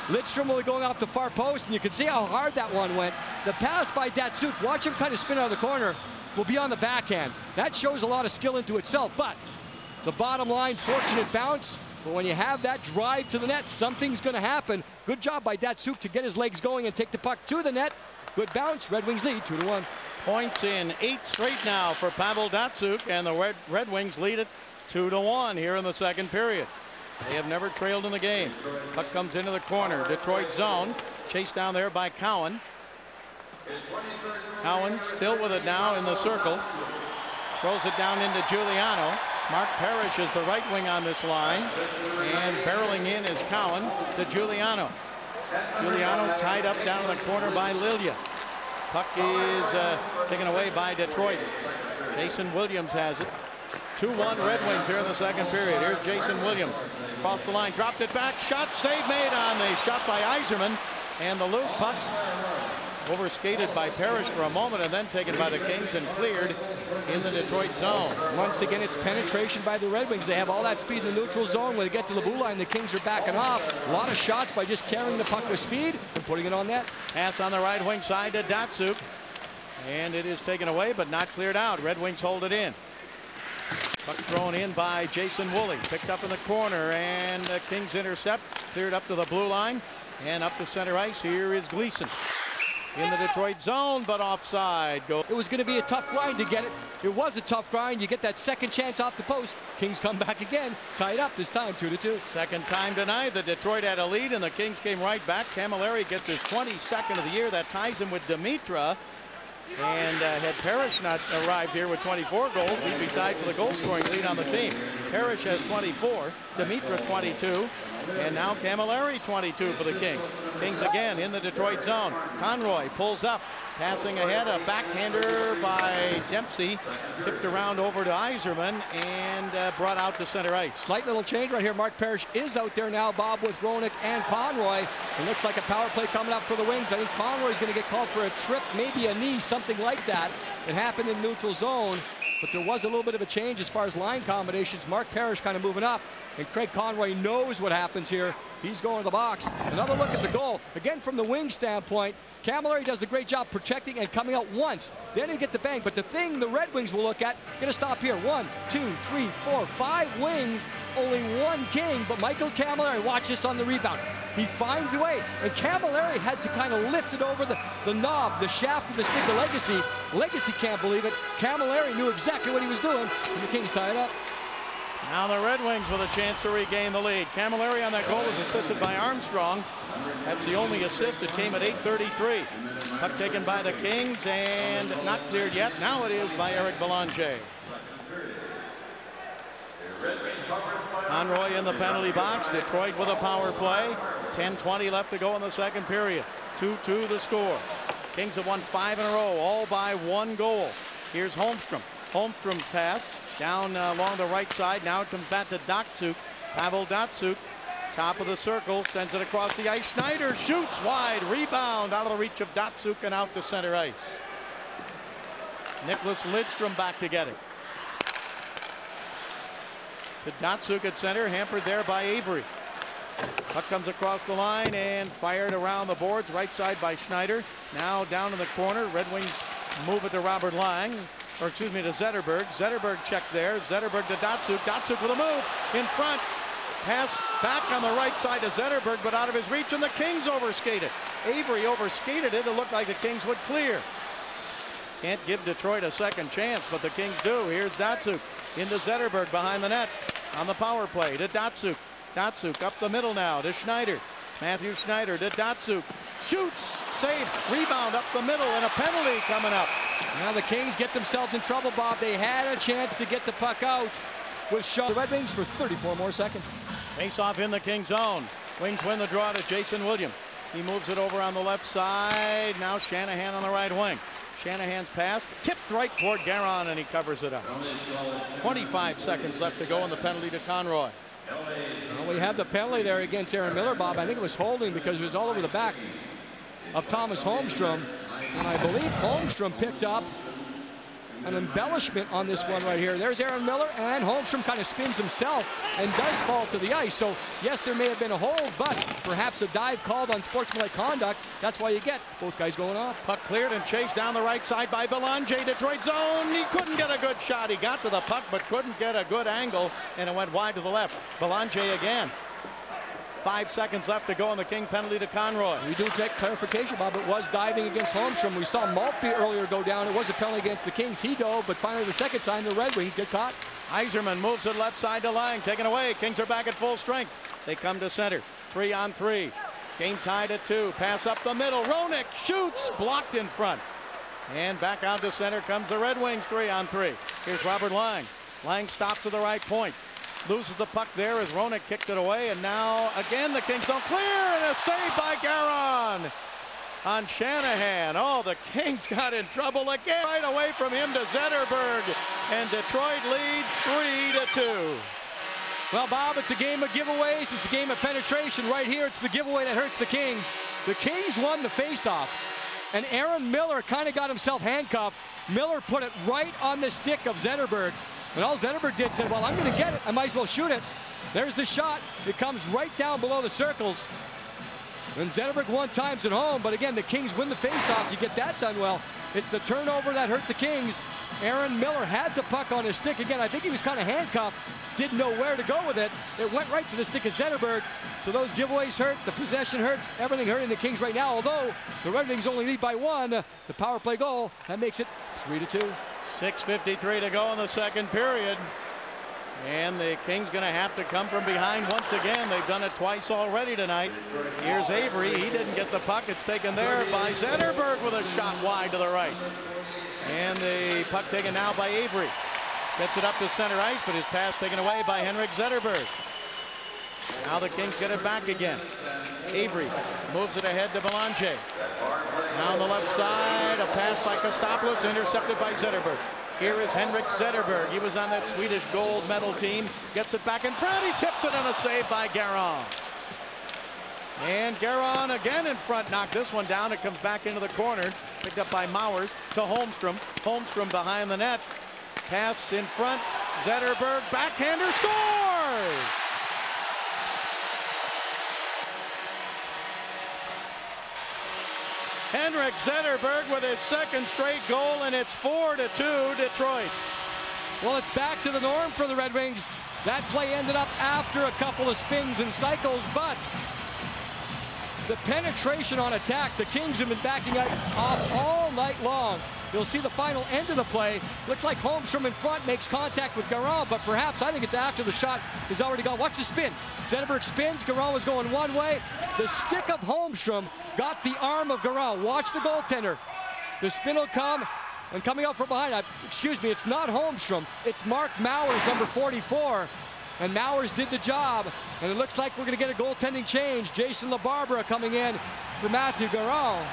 Lidstrom will be going off the far post, and you can see how hard that one went. The pass by Datsyuk, watch him kind of spin out of the corner, will be on the backhand. That shows a lot of skill into itself, but the bottom line, fortunate bounce. But when you have that drive to the net, something's going to happen. Good job by Datsyuk to get his legs going and take the puck to the net. Good bounce. Red Wings lead 2-1. Points in 8 straight now for Pavel Datsyuk, and the Red Wings lead it 2-1 here in the second period. They have never trailed in the game. Puck comes into the corner. Detroit zone. Chased down there by Cowan. Cowan still with it now in the circle. Throws it down into Giuliano. Mark Parrish is the right wing on this line. And barreling in is Cowan to Giuliano. Giuliano tied up down in the corner by Lilia. Puck is taken away by Detroit. Jason Williams has it. 2-1 Red Wings here in the second period. Here's Jason Williams. Across the line, dropped it back. Shot, save made on the shot by Yzerman. And the loose puck overskated by Parrish for a moment and then taken by the Kings and cleared in the Detroit zone. Once again, it's penetration by the Red Wings. They have all that speed in the neutral zone. When they get to the blue line, the Kings are backing off. A lot of shots by just carrying the puck with speed and putting it on net. Pass on the right wing side to Datsyuk. And it is taken away but not cleared out. Red Wings hold it in. Puck thrown in by Jason Woolley. Picked up in the corner, and the Kings intercept. Cleared up to the blue line and up to center ice. Here is Gleason in the Detroit zone, but offside. It was going to be a tough grind to get it. It was a tough grind. You get that second chance off the post. Kings come back again. Tied up this time 2-2. Second time tonight. The Detroit had a lead, and the Kings came right back. Camilleri gets his 22nd of the year. That ties him with Dimitra. And had Parrish not arrived here with 24 goals, he'd be tied for the goal scoring lead on the team. Parrish has 24, Dimitra 22, and now Camilleri 22 for the Kings. Kings again in the Detroit zone. Conroy pulls up, passing ahead, a backhander by Dempsey, tipped around over to Yzerman and brought out to center ice. Slight little change right here. Mark Parrish is out there now, Bob, with Roenick and Conroy. It looks like a power play coming up for the Wings. I think Conroy's going to get called for a trip, maybe a knee, something like that. It happened in neutral zone, but there was a little bit of a change as far as line combinations. Mark Parrish kind of moving up, and Craig Conroy knows what happens here. He's going to the box. Another look at the goal. Again, from the wing standpoint, Camilleri does a great job protecting and coming out once. Then you get the bang. But the thing the Red Wings will look at, gonna stop here. 1, 2, 3, 4, 5 wings, only one King, but Michael Camilleri, watch this on the rebound. He finds a way, and Camilleri had to kind of lift it over the knob, the shaft of the stick of Legacy. Legacy can't believe it. Camilleri knew exactly what he was doing, and the Kings tie it up. Now the Red Wings with a chance to regain the lead. Camilleri on that goal is assisted by Armstrong. That's the only assist. It came at 8:33. Puck taken by the Kings and not cleared yet. Now it is by Eric Belanger. Conroy in the penalty box. Detroit with a power play. 10:20 left to go in the second period. 2-2 the score. Kings have won 5 in a row, all by 1 goal. Here's Holmstrom. Holmstrom's pass down along the right side. Now it comes back to Datsyuk. Pavel Datsyuk, top of the circle, sends it across the ice. Schneider shoots wide. Rebound out of the reach of Datsyuk and out to center ice. Nicholas Lidstrom back to get it. To Datsyuk at center, hampered there by Avery. Puck comes across the line and fired around the boards. Right side by Schneider. Now down in the corner. Red Wings move it to Robert Lang. Or excuse me, to Zetterberg. Zetterberg checked there. Zetterberg to Datsyuk. Datsyuk with a move in front. Pass back on the right side to Zetterberg, but out of his reach, and the Kings overskated. Avery overskated it. It looked like the Kings would clear. Can't give Detroit a second chance, but the Kings do. Here's Datsyuk into Zetterberg behind the net on the power play to Datsyuk. Datsyuk up the middle now to Schneider. Matthew Schneider to Datsyuk. Shoots, save, rebound up the middle, and a penalty coming up. Now the Kings get themselves in trouble, Bob. They had a chance to get the puck out with Shaw. The Red Wings for 34 more seconds. Face off in the King zone. Wings win the draw to Jason Williams. He moves it over on the left side. Now Shanahan on the right wing. Shanahan's pass tipped right toward Garon, and he covers it up. 25 seconds left to go in the penalty to Conroy. Well, we have the penalty there against Aaron Miller, Bob. I think it was holding because it was all over the back of Thomas Holmstrom. And I believe Holmstrom picked up an embellishment on this one right here. There's Aaron Miller, and Holmstrom kind of spins himself and does fall to the ice. So, yes, there may have been a hold, but perhaps a dive called on sportsmanlike conduct. That's why you get both guys going off. Puck cleared and chased down the right side by Belanger. Detroit zone. He couldn't get a good shot. He got to the puck, but couldn't get a good angle, and it went wide to the left. Belanger again. 5 seconds left to go on the King penalty to Conroy. We do take clarification, Bob. It was diving against Holmstrom. We saw Maltby earlier go down. It was a penalty against the Kings. He dove, but finally the second time the Red Wings get caught. Yzerman moves it left side to Lang. Taken away. Kings are back at full strength. They come to center. 3-on-3. Game tied at 2. Pass up the middle. Roenick shoots. Blocked in front. And back out to center comes the Red Wings. 3-on-3. Here's Robert Lang. Lang stops to the right point. Loses the puck there as Roenick kicked it away, and now again the Kings don't clear, and a save by Garon on Shanahan. Oh, the Kings got in trouble again. Right away from him to Zetterberg, and Detroit leads 3-2. Well, Bob, it's a game of giveaways. It's a game of penetration. Right here, it's the giveaway that hurts the Kings. The Kings won the faceoff, and Aaron Miller kind of got himself handcuffed. Miller put it right on the stick of Zetterberg. And all Zetterberg did said, well, I'm going to get it. I might as well shoot it. There's the shot. It comes right down below the circles. And Zetterberg one times at home. But again, the Kings win the faceoff. You get that done well. It's the turnover that hurt the Kings. Aaron Miller had the puck on his stick. Again, I think he was kind of handcuffed. Didn't know where to go with it. It went right to the stick of Zetterberg. So those giveaways hurt. The possession hurts. Everything hurting the Kings right now. Although the Red Wings only lead by 1. The power play goal, that makes it 3-2. 6:53 to go in the second period. And the Kings going to have to come from behind once again. They've done it twice already tonight. Here's Avery. He didn't get the puck. It's taken there by Zetterberg with a shot wide to the right. And the puck taken now by Avery. Gets it up to center ice, but his pass taken away by Henrik Zetterberg. Now the Kings get it back again. Avery moves it ahead to Belanger. Down the left side, a pass by Kostopoulos, intercepted by Zetterberg. Here is Henrik Zetterberg. He was on that Swedish gold medal team. Gets it back in front. He tips it on a save by Garon. And Garon again in front, knocked this one down. It comes back into the corner. Picked up by Mowers to Holmstrom. Holmstrom behind the net. Pass in front. Zetterberg, backhander, scores! Henrik Zetterberg with his second straight goal, and it's 4-2 Detroit. Well, it's back to the norm for the Red Wings. That play ended up after a couple of spins and cycles, but the penetration on attack, the Kings have been backing off all night long. You'll see the final end of the play. Looks like Holmstrom in front makes contact with Garon, but perhaps, I think it's after the shot is already gone. Watch the spin. Zetterberg spins. Garon was going one way. The stick of Holmstrom got the arm of Garon. Watch the goaltender. The spin will come, and coming out from behind, excuse me, it's not Holmstrom. It's Mark Mowers, number 44. And Mowers did the job, and it looks like we're going to get a goaltending change. Jason LaBarbera coming in for Matthew Garon.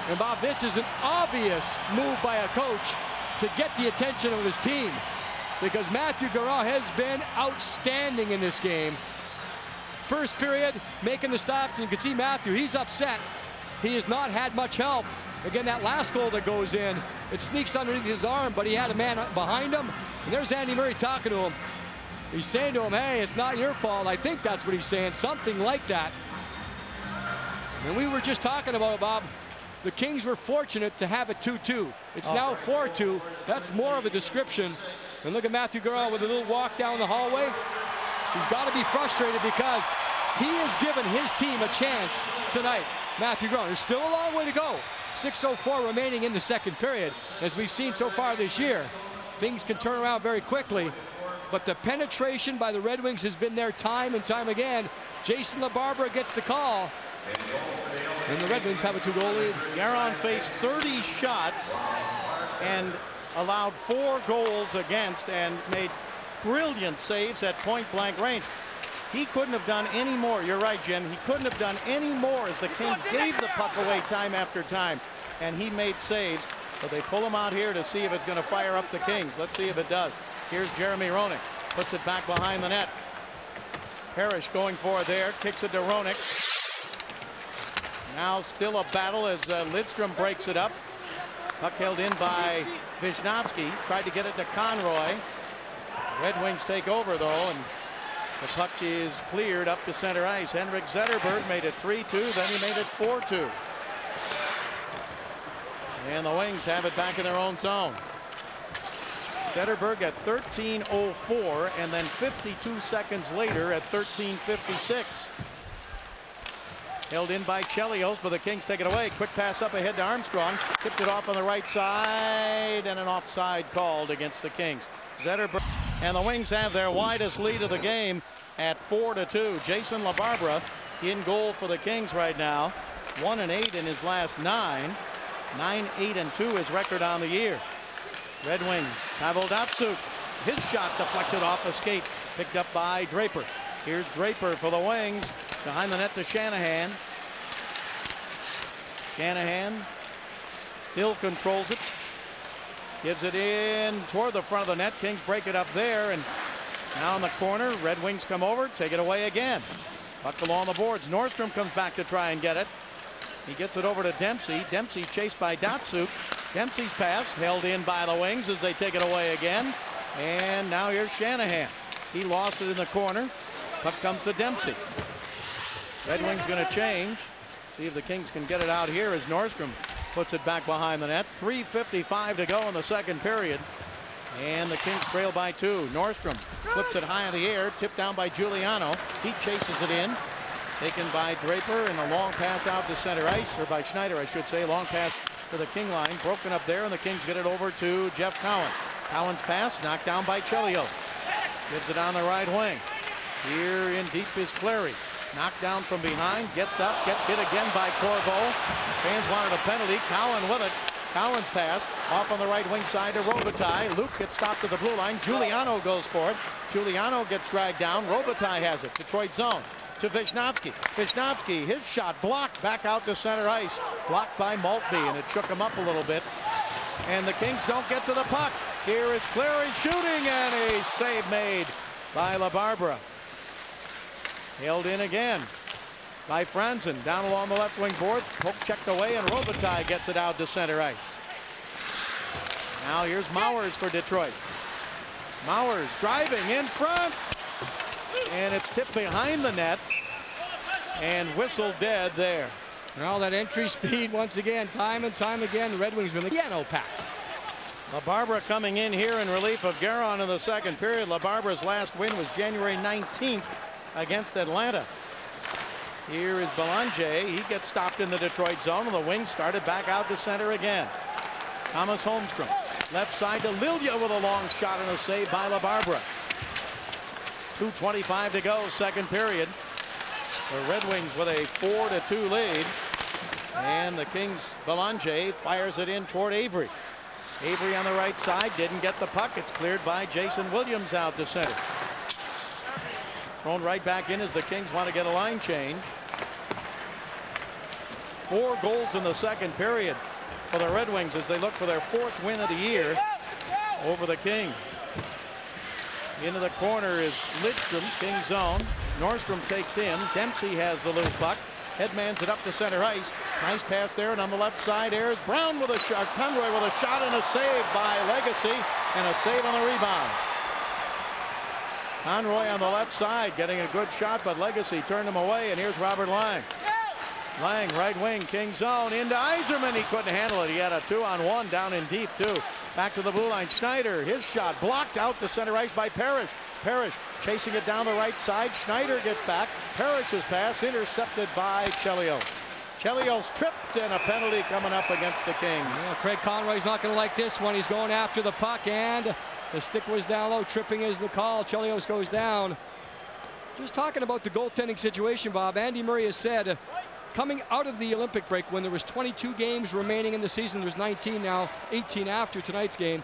And Bob, this is an obvious move by a coach to get the attention of his team, because Matthew Garon has been outstanding in this game. First period, making the stops, and you can see Matthew, he's upset. He has not had much help. Again, that last goal that goes in, it sneaks underneath his arm, but he had a man behind him, and there's Andy Murray talking to him. He's saying to him, hey, it's not your fault. I think that's what he's saying, something like that. And we were just talking about it, Bob. The Kings were fortunate to have it 2-2. It's now 4-2. That's more of a description. And look at Matthew Garon with a little walk down the hallway. He's got to be frustrated because he has given his team a chance tonight. Matthew Garon, there's still a long way to go. 6:04 remaining in the second period. As we've seen so far this year, things can turn around very quickly. But the penetration by the Red Wings has been there time and time again. Jason LaBarbera gets the call. And the Red Wings have a 2-goal lead. Garon faced 30 shots and allowed 4 goals against and made brilliant saves at point-blank range. He couldn't have done any more. You're right, Jim. He couldn't have done any more as the Kings gave the puck away time after time. And he made saves. But they pull him out here to see if it's going to fire up the Kings. Let's see if it does. Here's Jeremy Roenick. Puts it back behind the net. Parrish going for it there. Kicks it to Roenick. Now still a battle as Lidstrom breaks it up. Puck held in by Wisniewski. Tried to get it to Conroy. Red Wings take over though, and the puck is cleared up to center ice. Henrik Zetterberg made it 3-2, then he made it 4-2. And the Wings have it back in their own zone. Zetterberg at 13:04, and then 52 seconds later at 13:56. Held in by Chelios, but the Kings take it away. Quick pass up ahead to Armstrong. Tipped it off on the right side, and an offside called against the Kings. Zetterberg, and the Wings have their widest lead of the game at 4-2. Jason LaBarbera in goal for the Kings right now. 1-8 in his last 9. 9-8-2 his record on the year. Red Wings, Pavel Datsyuk. His shot deflected off a skate. Picked up by Draper. Here's Draper for the Wings. Behind the net to Shanahan. Shanahan still controls it. Gives it in toward the front of the net. Kings break it up there, and now in the corner, Red Wings come over, take it away again. Puck along the boards. Nordstrom comes back to try and get it. He gets it over to Dempsey. Dempsey chased by Datsyuk. Dempsey's pass held in by the Wings as they take it away again. And now here's Shanahan. He lost it in the corner. Puck comes to Dempsey. Red Wings going to change. See if the Kings can get it out here as Nordstrom puts it back behind the net. 3:55 to go in the second period. And the Kings trail by 2. Nordstrom flips it high in the air. Tipped down by Giuliano. He chases it in. Taken by Draper, and a long pass out to center ice, or by Schneider, I should say. Long pass to the King line. Broken up there, and the Kings get it over to Jeff Cowan. Cowan's pass knocked down by Chelios. Gives it on the right wing. Here in deep is Clary. Knocked down from behind. Gets up. Gets hit again by Corbeau. Fans wanted a penalty. Cowan with it. Cowan's pass off on the right wing side to Robitaille. Luke gets stopped at the blue line. Giuliano goes for it. Giuliano gets dragged down. Robitaille has it. Detroit zone. to Wisnowski. Wisnowski, his shot blocked back out to center ice. Blocked by Maltby, and it shook him up a little bit. And the Kings don't get to the puck. Here is Cleary shooting, and a save made by LaBarbera. Held in again by Franzen. Down along the left wing boards. Poke checked away, and Robitaille gets it out to center ice. Now here's Mowers for Detroit. Mowers driving in front. And it's tipped behind the net. And whistled dead there. Well, that entry speed once again, time and time again, the Red Wings with the piano pack. LaBarbera coming in here in relief of Guerin in the second period. LaBarbera's last win was January 19th against Atlanta. Here is Belanger. He gets stopped in the Detroit zone, and the Wings started back out to center again. Thomas Holmstrom. Left side to Lilia with a long shot and a save by LaBarbera. 2:25 to go, second period. The Red Wings with a 4-2 lead. And the Kings, Belanger fires it in toward Avery. Avery on the right side, didn't get the puck. It's cleared by Jason Williams out to center. Thrown right back in as the Kings want to get a line change. 4 goals in the second period for the Red Wings as they look for their 4th win of the year over the Kings. Into the corner is Lidstrom, Kings zone. Nordstrom takes in. Dempsey has the loose puck. Headmans it up to center ice. Nice pass there, and on the left side, there's Brown with a shot. Conroy with a shot and a save by Legacy, and a save on the rebound. Conroy on the left side getting a good shot, but Legacy turned him away, and here's Robert Lang. Lang, right wing, King zone, into Yzerman. He couldn't handle it. He had a 2-on-1 down in deep, too. Back to the blue line. Schneider, his shot blocked out to center ice by Parrish. Parrish chasing it down the right side. Schneider gets back. Parrish's pass intercepted by Chelios. Chelios tripped, and a penalty coming up against the Kings. Yeah, Craig Conroy's not going to like this one. He's going after the puck, and the stick was down low. Tripping is the call. Chelios goes down. Just talking about the goaltending situation, Bob. Andy Murray has said, coming out of the Olympic break when there was 22 games remaining in the season, there's 19 now, 18 after tonight's game,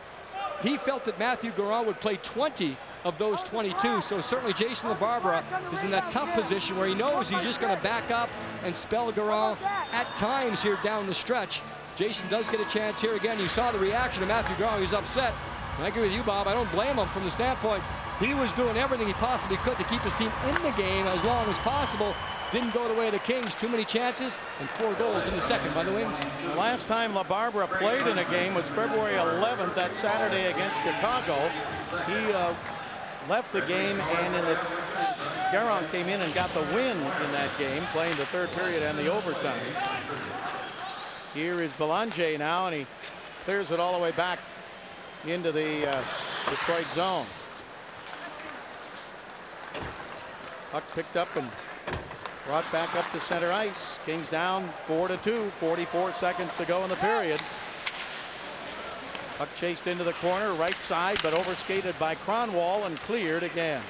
he felt that Matthew Garon would play 20 of those 22. So certainly Jason LaBarbera is in that tough position where he knows he's just going to back up and spell Garon at times here down the stretch. Jason does get a chance here again. You saw the reaction of Matthew Garon. He's upset. And I agree with you, Bob. I don't blame him from the standpoint he was doing everything he possibly could to keep his team in the game as long as possible. Didn't go the way of the Kings. Too many chances and 4 goals in the second by the Wings. The last time LaBarbera played in a game was February 11th, that Saturday against Chicago. He left the game, and in the Guerin came in and got the win in that game, playing the third period and the overtime. Here is Belanger now, and he clears it all the way back into the Detroit zone. Puck picked up and brought back up to center ice. Kings down 4-2, 44 seconds to go in the period. Puck chased into the corner, right side, but overskated by Kronwall and cleared again.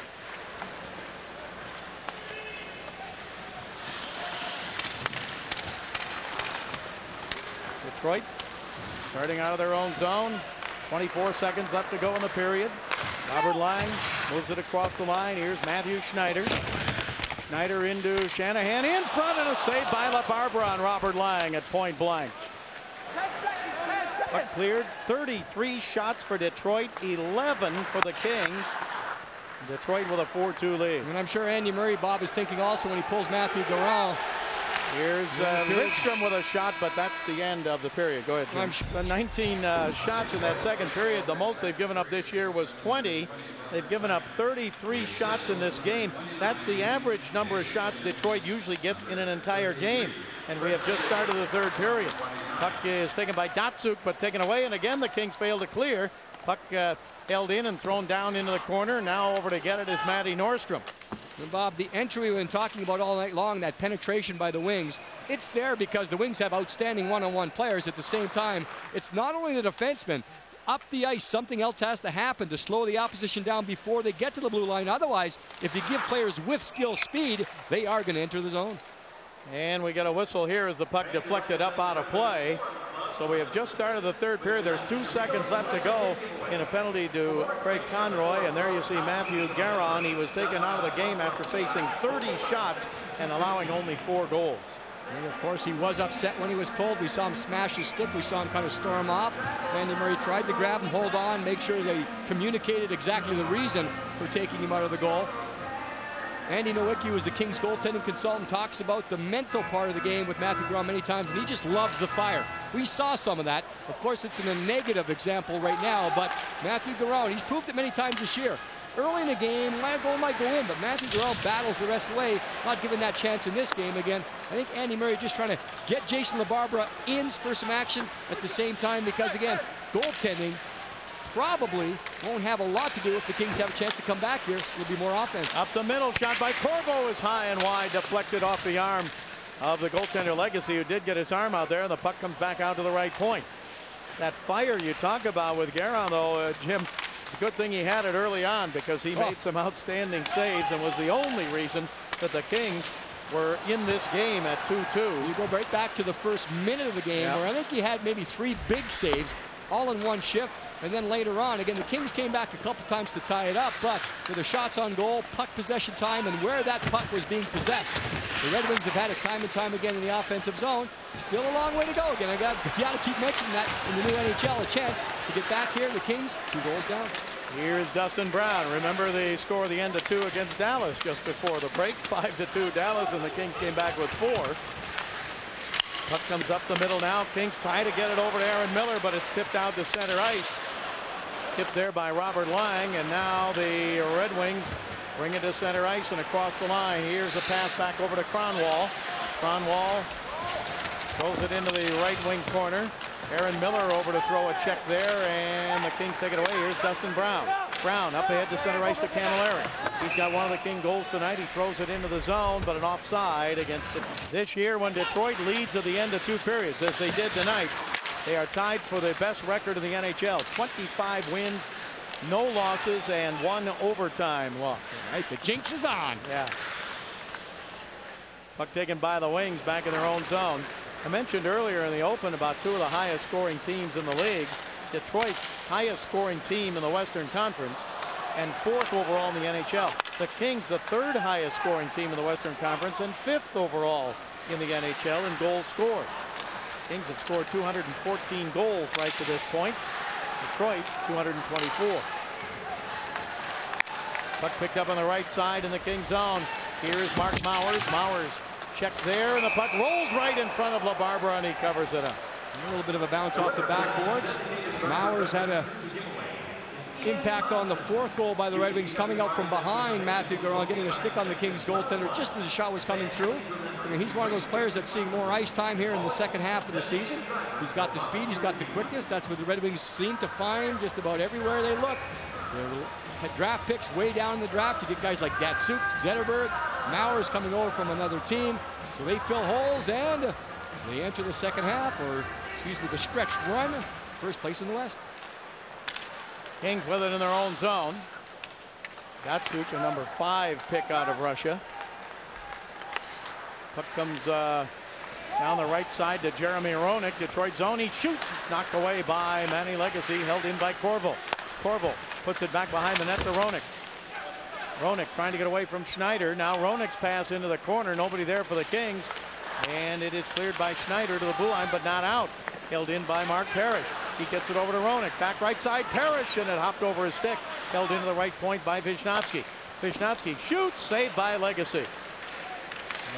Detroit starting out of their own zone. 24 seconds left to go in the period. Robert Lang moves it across the line. Here's Matthew Schneider. Schneider into Shanahan in front, and a save by LaBarbera on Robert Lang at point blank. Puck cleared. 33 shots for Detroit, 11 for the Kings. Detroit with a 4-2 lead. And I'm sure Andy Murray, Bob, is thinking also when he pulls Matthew Garon. Here's Lidstrom with a shot, but that's the end of the period. Go ahead, Jim. 19 shots in that second period. The most they've given up this year was 20. They've given up 33 shots in this game. That's the average number of shots Detroit usually gets in an entire game. And we have just started the third period. Puck is taken by Datsuk, but taken away. And again, the Kings fail to clear. Puck held in and thrown down into the corner. Now over to get it is Matty Nordstrom. And Bob, the entry we've been talking about all night long, that penetration by the Wings, it's there because the Wings have outstanding one-on-one players. At the same time, it's not only the defensemen. Up the ice, something else has to happen to slow the opposition down before they get to the blue line. Otherwise, if you give players with skill speed, they are going to enter the zone. And we get a whistle here as the puck deflected up out of play. So we have just started the third period. There's 2 seconds left to go in a penalty to Craig Conroy. And there you see Matthew Garon. He was taken out of the game after facing 30 shots and allowing only 4 goals. And of course, he was upset when he was pulled. We saw him smash his stick. We saw him kind of storm off. Andy Murray tried to grab him, hold on, make sure they communicated exactly the reason for taking him out of the goal. Andy Nowicki, who is the Kings goaltending consultant, talks about the mental part of the game with Matthew Garon many times, and he just loves the fire. We saw some of that. Of course, it's in a negative example right now, but Matthew Garon, he's proved it many times this year. Early in the game, my goal might go in, but Matthew Garon battles the rest of the way, not given that chance in this game again. I think Andy Murray just trying to get Jason LaBarbera in for some action at the same time, because again, goaltending probably won't have a lot to do if the Kings have a chance to come back here. It'll be more offense. Up the middle, shot by Corvo is high and wide, deflected off the arm of the goaltender Legacy, who did get his arm out there, and the puck comes back out to the right point. That fire you talk about with Garon, though, Jim, it's a good thing he had it early on, because he made some outstanding saves and was the only reason that the Kings were in this game at 2-2. You go right back to the first minute of the game, where I think he had maybe 3 big saves all in one shift. And then later on, again, the Kings came back a couple times to tie it up, but with the shots on goal, puck possession time, and where that puck was being possessed, the Red Wings have had it time and time again in the offensive zone. Still a long way to go. Again, I got to keep mentioning that in the new NHL, a chance to get back here. The Kings 2 goals down. Here's Dustin Brown. Remember the score of the end of 2 against Dallas just before the break, 5-2 Dallas, and the Kings came back with 4. Puck comes up the middle now. Kings try to get it over to Aaron Miller, but it's tipped out to center ice. Tipped there by Robert Lang, and now the Red Wings bring it to center ice and across the line. Here's a pass back over to Kronwall. Kronwall throws it into the right wing corner. Aaron Miller over to throw a check there, and the Kings take it away. Here's Dustin Brown. Brown up ahead to center ice to Camilleri. He's got one of the King goals tonight. He throws it into the zone, but an offside against it. This year, when Detroit leads at the end of 2 periods, as they did tonight, they are tied for the best record in the NHL. 25 wins, no losses, and 1 overtime loss. Right, the jinx is on. Yeah. Puck taken by the Wings back in their own zone. I mentioned earlier in the open about 2 of the highest scoring teams in the league. Detroit, highest scoring team in the Western Conference, and 4th overall in the NHL. The Kings, the 3rd highest scoring team in the Western Conference, and 5th overall in the NHL in goals scored. Kings have scored 214 goals right to this point. Detroit 224. Puck picked up on the right side in the King zone. Here's Mark Mowers. Mowers checked there, and the puck rolls right in front of LaBarbera, and he covers it up. A little bit of a bounce off the backboards. Mowers had a impact on the 4th goal by the Red Wings, coming out from behind Matthew Garon, getting a stick on the Kings goaltender just as the shot was coming through. I mean, he's one of those players that's seeing more ice time here in the second half of the season. He's got the speed, he's got the quickness. That's what the Red Wings seem to find just about everywhere they look. They draft picks way down in the draft. You get guys like Datsuk, Zetterberg, Mowers coming over from another team. So they fill holes, and they enter the second half, or excuse me, the stretch run. First place in the West. Kings with it in their own zone. Datsuk, a number 5 pick out of Russia. Puck comes down the right side to Jeremy Roenick. Detroit zone. He shoots. Knocked away by Manny Legacy. Held in by Corvo. Corvo puts it back behind the net to Roenick. Roenick trying to get away from Schneider. Now Roenick's pass into the corner. Nobody there for the Kings. And it is cleared by Schneider to the blue line, but not out. Held in by Mark Parrish. He gets it over to Roenick. Back right side, Parrish, and it hopped over his stick. Held into the right point by Vishnevsky. Vishnevsky shoots, saved by Legacy.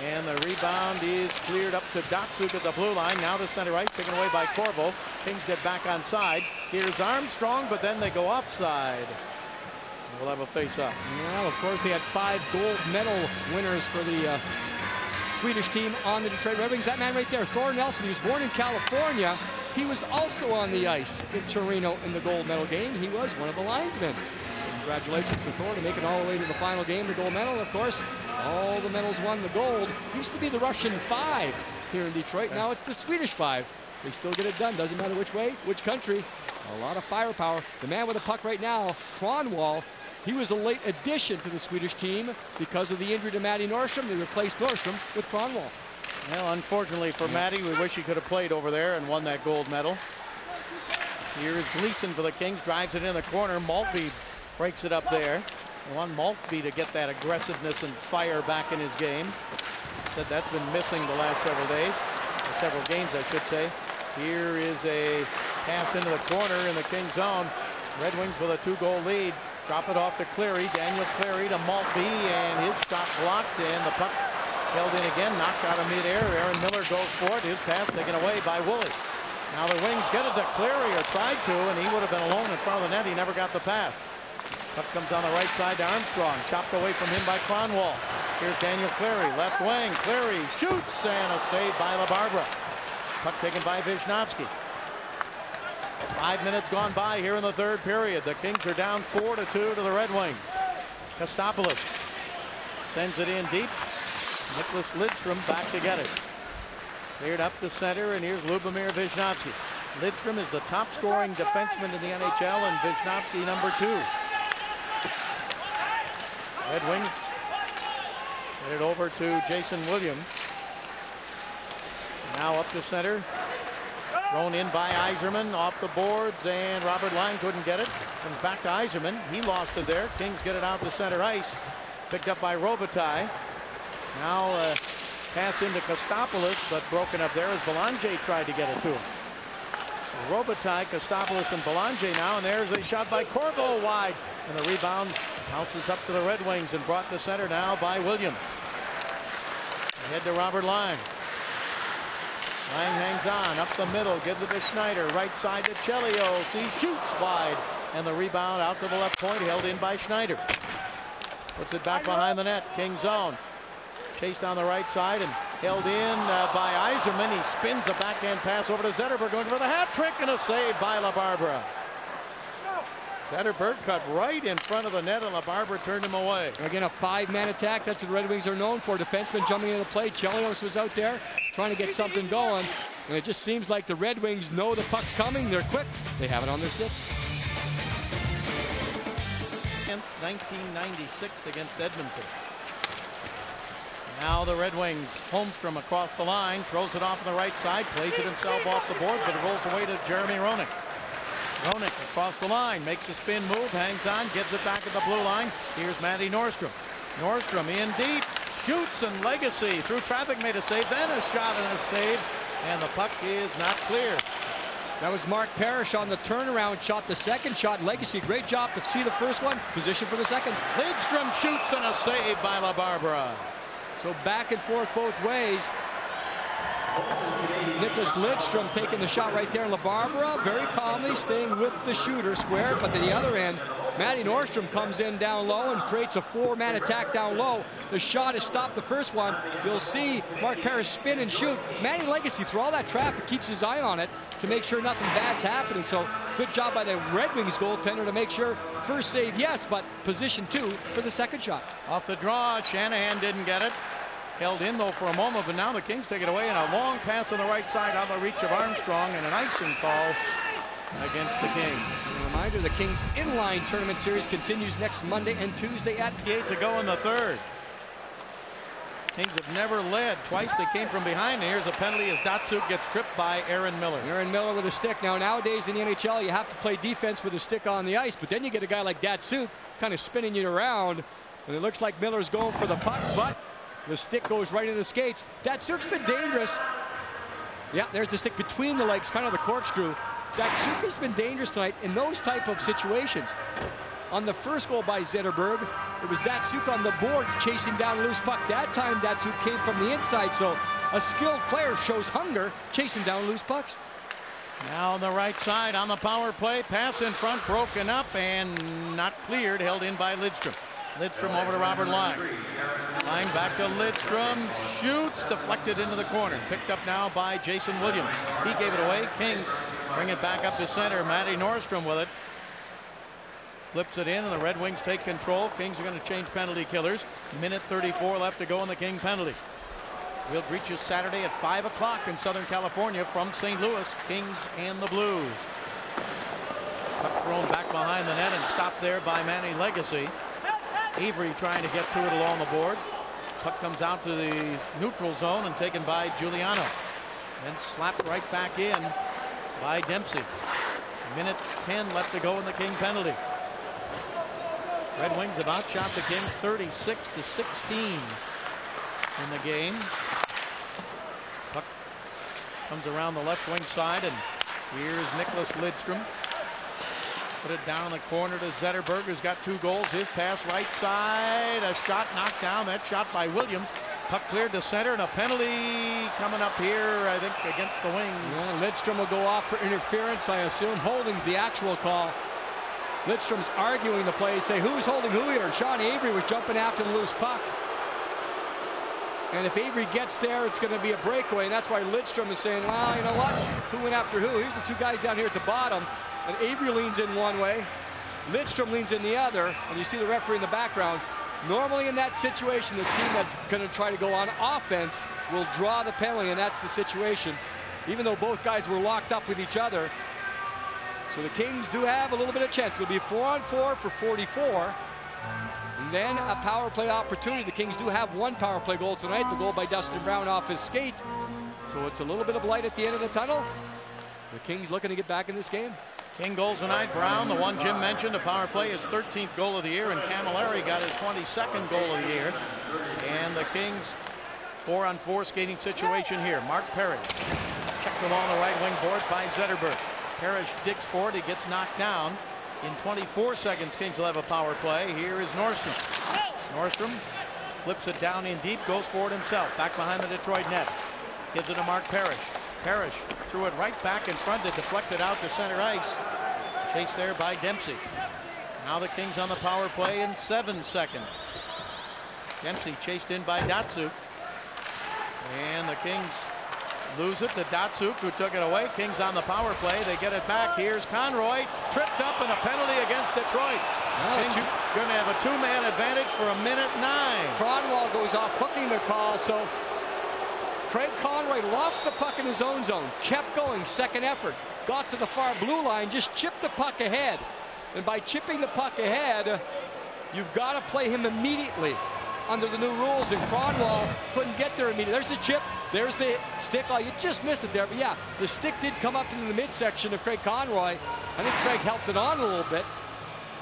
And the rebound is cleared up to Datsuk at the blue line. Now to center ice, taken away by Corvo. Kings get back on side. Here's Armstrong, but then they go offside. We'll have a face-off. Well, of course, they had 5 gold medal winners for the Swedish team on the Detroit Red Wings. That man right there, Thor Nelson, he was born in California. He was also on the ice in Torino in the gold medal game. He was one of the linesmen. Congratulations to Thor to make it all the way to the final game, the gold medal. Of course, all the medals won. The gold used to be the Russian 5 here in Detroit. Now it's the Swedish 5. They still get it done. Doesn't matter which way, which country. A lot of firepower. The man with the puck right now, Kronwall, he was a late addition to the Swedish team because of the injury to Matty Nordstrom. They replaced Nordstrom with Kronwall. Well, unfortunately for Matty, we wish he could have played over there and won that gold medal. Here's Gleason for the Kings, drives it in the corner. Maltby breaks it up there. They want Maltby to get that aggressiveness and fire back in his game. Said that's been missing the last several days, or several games, I should say. Here is a pass into the corner in the Kings zone. Red Wings with a 2-goal lead. Drop it off to Cleary. Daniel Cleary to Maltby, and his shot blocked, and the puck held in again, knocked out of midair. Aaron Miller goes for it. His pass taken away by Woolley. Now the Wings get it to Cleary, or tried to, and he would have been alone in front of the net. He never got the pass. Puck comes on the right side to Armstrong. Chopped away from him by Kronwall. Here's Daniel Cleary, left wing. Cleary shoots, and a save by LaBarbera. Puck taken by Vishnowsky. 5 minutes gone by here in the third period. The Kings are down 4-2 to the Red Wings. Kostopoulos sends it in deep. Nicholas Lidstrom back to get it. Cleared up the center, and here's Lubomir Vishnowsky. Lidstrom is the top scoring defenseman in the NHL, and Vishnowsky number 2. Red Wings get it over to Jason Williams. Now up the center. Thrown in by Yzerman off the boards, and Robert Lang couldn't get it. Comes back to Yzerman. He lost it there. Kings get it out to center ice. Picked up by Robitaille. Now pass into Kostopoulos, but broken up there as Belanger tried to get it to him. Robitaille, Kostopoulos, and Belanger now, and there's a shot by Corvo wide. And the rebound bounces up to the Red Wings and brought to center now by Williams. Ahead to Robert Lang. Lang hangs on up the middle, gives it to Schneider. Right side to Chelios. He shoots wide, and the rebound out to the left point, held in by Schneider. Puts it back behind the net. King zone. Chased on the right side and held in by Yzerman. He spins a backhand pass over to Zetterberg, going for the hat trick, and a save by LaBarbera. Zetterberg cut right in front of the net, and LaBarbera turned him away. Again, a 5-man attack. That's what the Red Wings are known for. Defensemen jumping into play. Chelios was out there trying to get something going. And it just seems like the Red Wings know the puck's coming. They're quick. They have it on their stick. 1996 against Edmonton. Now the Red Wings. Holmstrom across the line. Throws it off on the right side. Plays it himself off the board, but it rolls away to Jeremy Roenick. Roenick across the line, makes a spin move, hangs on, gives it back at the blue line. Here's Matty Nordstrom. Nordstrom in deep, shoots, and Legacy through traffic made a save, then a shot and a save, and the puck is not cleared. That was Mark Parrish on the turnaround shot. The second shot, Legacy, great job to see the first one. Position for the second. Lidstrom shoots, and a save by LaBarbera. So back and forth both ways. Nicholas Lidstrom taking the shot right there, and LaBarbera very calmly staying with the shooter square. But to the other end, Matty Nordstrom comes in down low and creates a 4-man attack down low. The shot has stopped the first one. You'll see Mark Parrish spin and shoot. Matty Legacy, through all that traffic, keeps his eye on it to make sure nothing bad's happening. So good job by the Red Wings goaltender to make sure first save, yes, but position 2 for the second shot. Off the draw, Shanahan didn't get it. Held in, though, for a moment, but now the Kings take it away, and a long pass on the right side out of the reach of Armstrong, and an icing call against the Kings. A reminder, the Kings inline tournament series continues next Monday and Tuesday at 8 to go in the third. Kings have never led. Twice they came from behind, and here's a penalty as Datsyuk gets tripped by Aaron Miller. Aaron Miller with a stick. Now, nowadays in the NHL, you have to play defense with a stick on the ice, but then you get a guy like Datsyuk kind of spinning you around, and it looks like Miller's going for the puck, but the stick goes right in the skates. Datsyuk's been dangerous. Yeah, there's the stick between the legs, kind of the corkscrew. Datsyuk has been dangerous tonight in those type of situations. On the first goal by Zetterberg, it was Datsyuk on the board chasing down a loose puck. That time, Datsyuk came from the inside, so a skilled player shows hunger chasing down loose pucks. Now on the right side on the power play, pass in front, broken up and not cleared, held in by Lidstrom. Lidstrom over to Robert Lang. Lang back to Lidstrom, shoots, deflected into the corner. Picked up now by Jason Williams. He gave it away. Kings bring it back up to center. Matty Nordstrom with it. Flips it in, and the Red Wings take control. Kings are going to change penalty killers. Minute 34 left to go in the King penalty. We'll greet you Saturday at 5 o'clock in Southern California from St. Louis. Kings and the Blues. Puck thrown back behind the net and stopped there by Manny Legacy. Avery trying to get to it along the boards. Puck comes out to the neutral zone and taken by Giuliano. Then slapped right back in by Dempsey. Minute 10 left to go in the King penalty. Red Wings have outshot the Kings 36-16 in the game. Puck comes around the left wing side, and here's Nicholas Lidstrom. Put it down in the corner to Zetterberg, who's got 2 goals. His pass right side, a shot knocked down. That shot by Williams. Puck cleared to center, and a penalty coming up here, I think, against the Wings. Yeah, Lidstrom will go off for interference, I assume. Holding's the actual call. Lidstrom's arguing the play, say who's holding who here. Sean Avery was jumping after the loose puck. And if Avery gets there, it's going to be a breakaway. And that's why Lidstrom is saying, well, you know what? Who went after who? Here's the 2 guys down here at the bottom. And Avery leans in one way. Lidstrom leans in the other. And you see the referee in the background. Normally in that situation, the team that's going to try to go on offense will draw the penalty, and that's the situation. Even though both guys were locked up with each other. So the Kings do have a little bit of chance. It'll be 4-on-4 for 44. And then a power play opportunity. The Kings do have 1 power play goal tonight. The goal by Dustin Brown off his skate. So it's a little bit of light at the end of the tunnel. The Kings looking to get back in this game. King goals tonight. Brown, the one Jim mentioned, a power play, his 13th goal of the year, and Camilleri got his 22nd goal of the year. And the Kings 4-on-4 skating situation here. Mark Parrish checked along the right wing boards by Zetterberg. Parrish digs forward, he gets knocked down. In 24 seconds, Kings will have a power play. Here is Nordstrom. Nordstrom flips it down in deep, goes forward himself, back behind the Detroit net. Gives it to Mark Parrish. Parrish threw it right back in front to deflect it out to center ice. Chased there by Dempsey. Now the Kings on the power play in 7 seconds. Dempsey chased in by Datsyuk. And the Kings lose it to Datsyuk, who took it away. Kings on the power play. They get it back. Here's Conroy. Tripped up, and a penalty against Detroit. Kings going to have a 2-man advantage for a minute 9. Cronwall goes off, hooking the call. So Craig Conroy lost the puck in his own zone. Kept going. Second effort. Got to the far blue line. Just chipped the puck ahead. And by chipping the puck ahead, you've got to play him immediately under the new rules, and Cronwall couldn't get there immediately. There's the chip, there's the stick. Oh, you just missed it there, but yeah, the stick did come up into the midsection of Craig Conroy. I think Craig helped it on a little bit,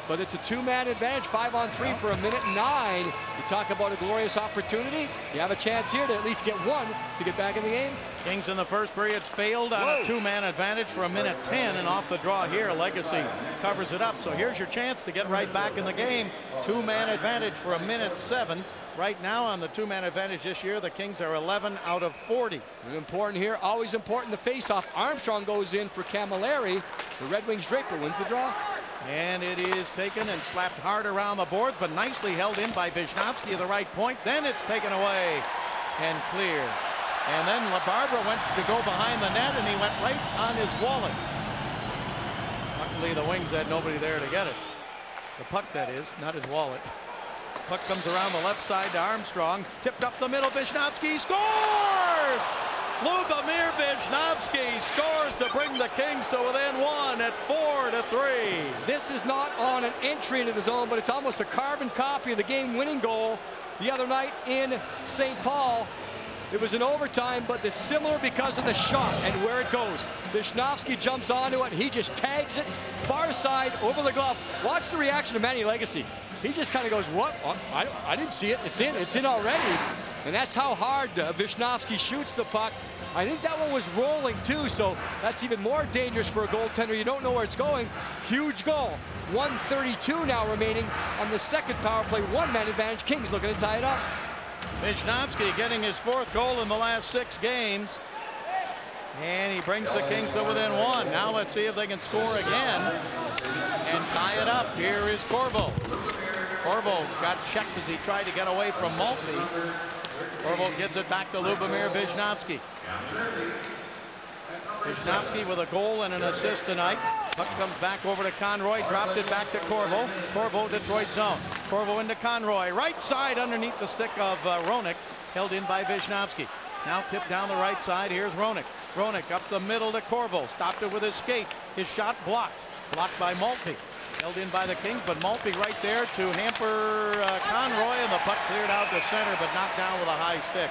but it's a 2-man advantage, 5-on-3 for a minute 9. You talk about a glorious opportunity. You have a chance here to at least get 1 to get back in the game. Kings in the first period failed on a 2-man advantage for a minute 10, and off the draw here, Legacy covers it up. So here's your chance to get right back in the game. 2-man advantage for a minute 7. Right now on the 2-man advantage this year, the Kings are 11 out of 40. And important here, always important to face off. Armstrong goes in for Camilleri. The Red Wings Draper wins the draw. And it is taken and slapped hard around the boards, but nicely held in by Vishnowsky at the right point. Then it's taken away and cleared. And then LaBarbera went to go behind the net, and he went right on his wallet. Luckily, the Wings had nobody there to get it. The puck, that is, not his wallet. Puck comes around the left side to Armstrong. Tipped up the middle. Vishnowsky scores! Lubomir Vishnowsky scores to bring the Kings to within 1 at 4-3. This is not on an entry into the zone, but it's almost a carbon copy of the game-winning goal the other night in St. Paul. It was in overtime, but it's similar because of the shot and where it goes. Vishnowsky jumps onto it, and he just tags it far side over the glove. Watch the reaction of Manny Legacy. He just kind of goes, what? I didn't see it. It's in already. And that's how hard Vishnowsky shoots the puck. I think that one was rolling too, so that's even more dangerous for a goaltender. You don't know where it's going. Huge goal. 1:32 now remaining on the second power play. 1-man advantage. Kings looking to tie it up. Vishnowsky getting his 4th goal in the last 6 games. And he brings the Kings to within 1. Now let's see if they can score again and tie it up. Here is Corvo. Corvo got checked as he tried to get away from Maltby. Corvo gives it back to Lubomir Vishnowsky. Vishnowsky with a goal and an assist tonight. Puck comes back over to Conroy. Dropped it back to Corvo. Corvo, Detroit zone. Corvo into Conroy. Right side underneath the stick of Roenick. Held in by Vishnowsky. Now tipped down the right side. Here's Roenick. Roenick up the middle to Corvo. Stopped it with his skate. His shot blocked. Blocked by Maltby. Held in by the Kings, but Maltby right there to hamper Conroy, and the puck cleared out to center, but knocked down with a high stick.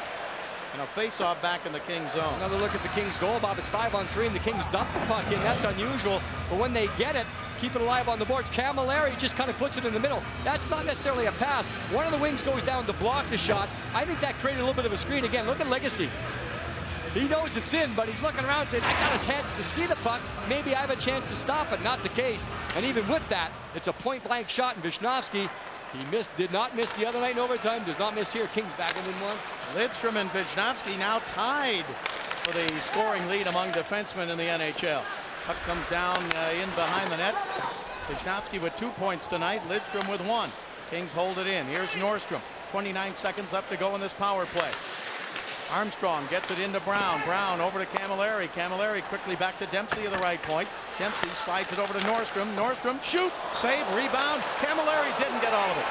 And a face-off back in the Kings zone. Another look at the Kings goal, Bob. It's 5-on-3, and the Kings dump the puck in. That's unusual. But when they get it, keep it alive on the boards. Camilleri just kind of puts it in the middle. That's not necessarily a pass. One of the wings goes down to block the shot. I think that created a little bit of a screen. Again, look at Legacy. He knows it's in, but he's looking around saying, I got a chance to see the puck. Maybe I have a chance to stop it. Not the case. And even with that, it's a point-blank shot, and Visnovsky, he did not miss the other night in overtime, does not miss here. Kings back in one. Lidstrom and Visnovsky now tied for the scoring lead among defensemen in the NHL. Puck comes down in behind the net. Visnovsky with 2 points tonight, Lidstrom with 1. Kings hold it in. Here's Nordstrom. 29 seconds left to go in this power play. Armstrong gets it into Brown. Brown over to Camilleri. Camilleri quickly back to Dempsey at the right point. Dempsey slides it over to Nordstrom. Nordstrom shoots, save, rebound. Camilleri didn't get all of it.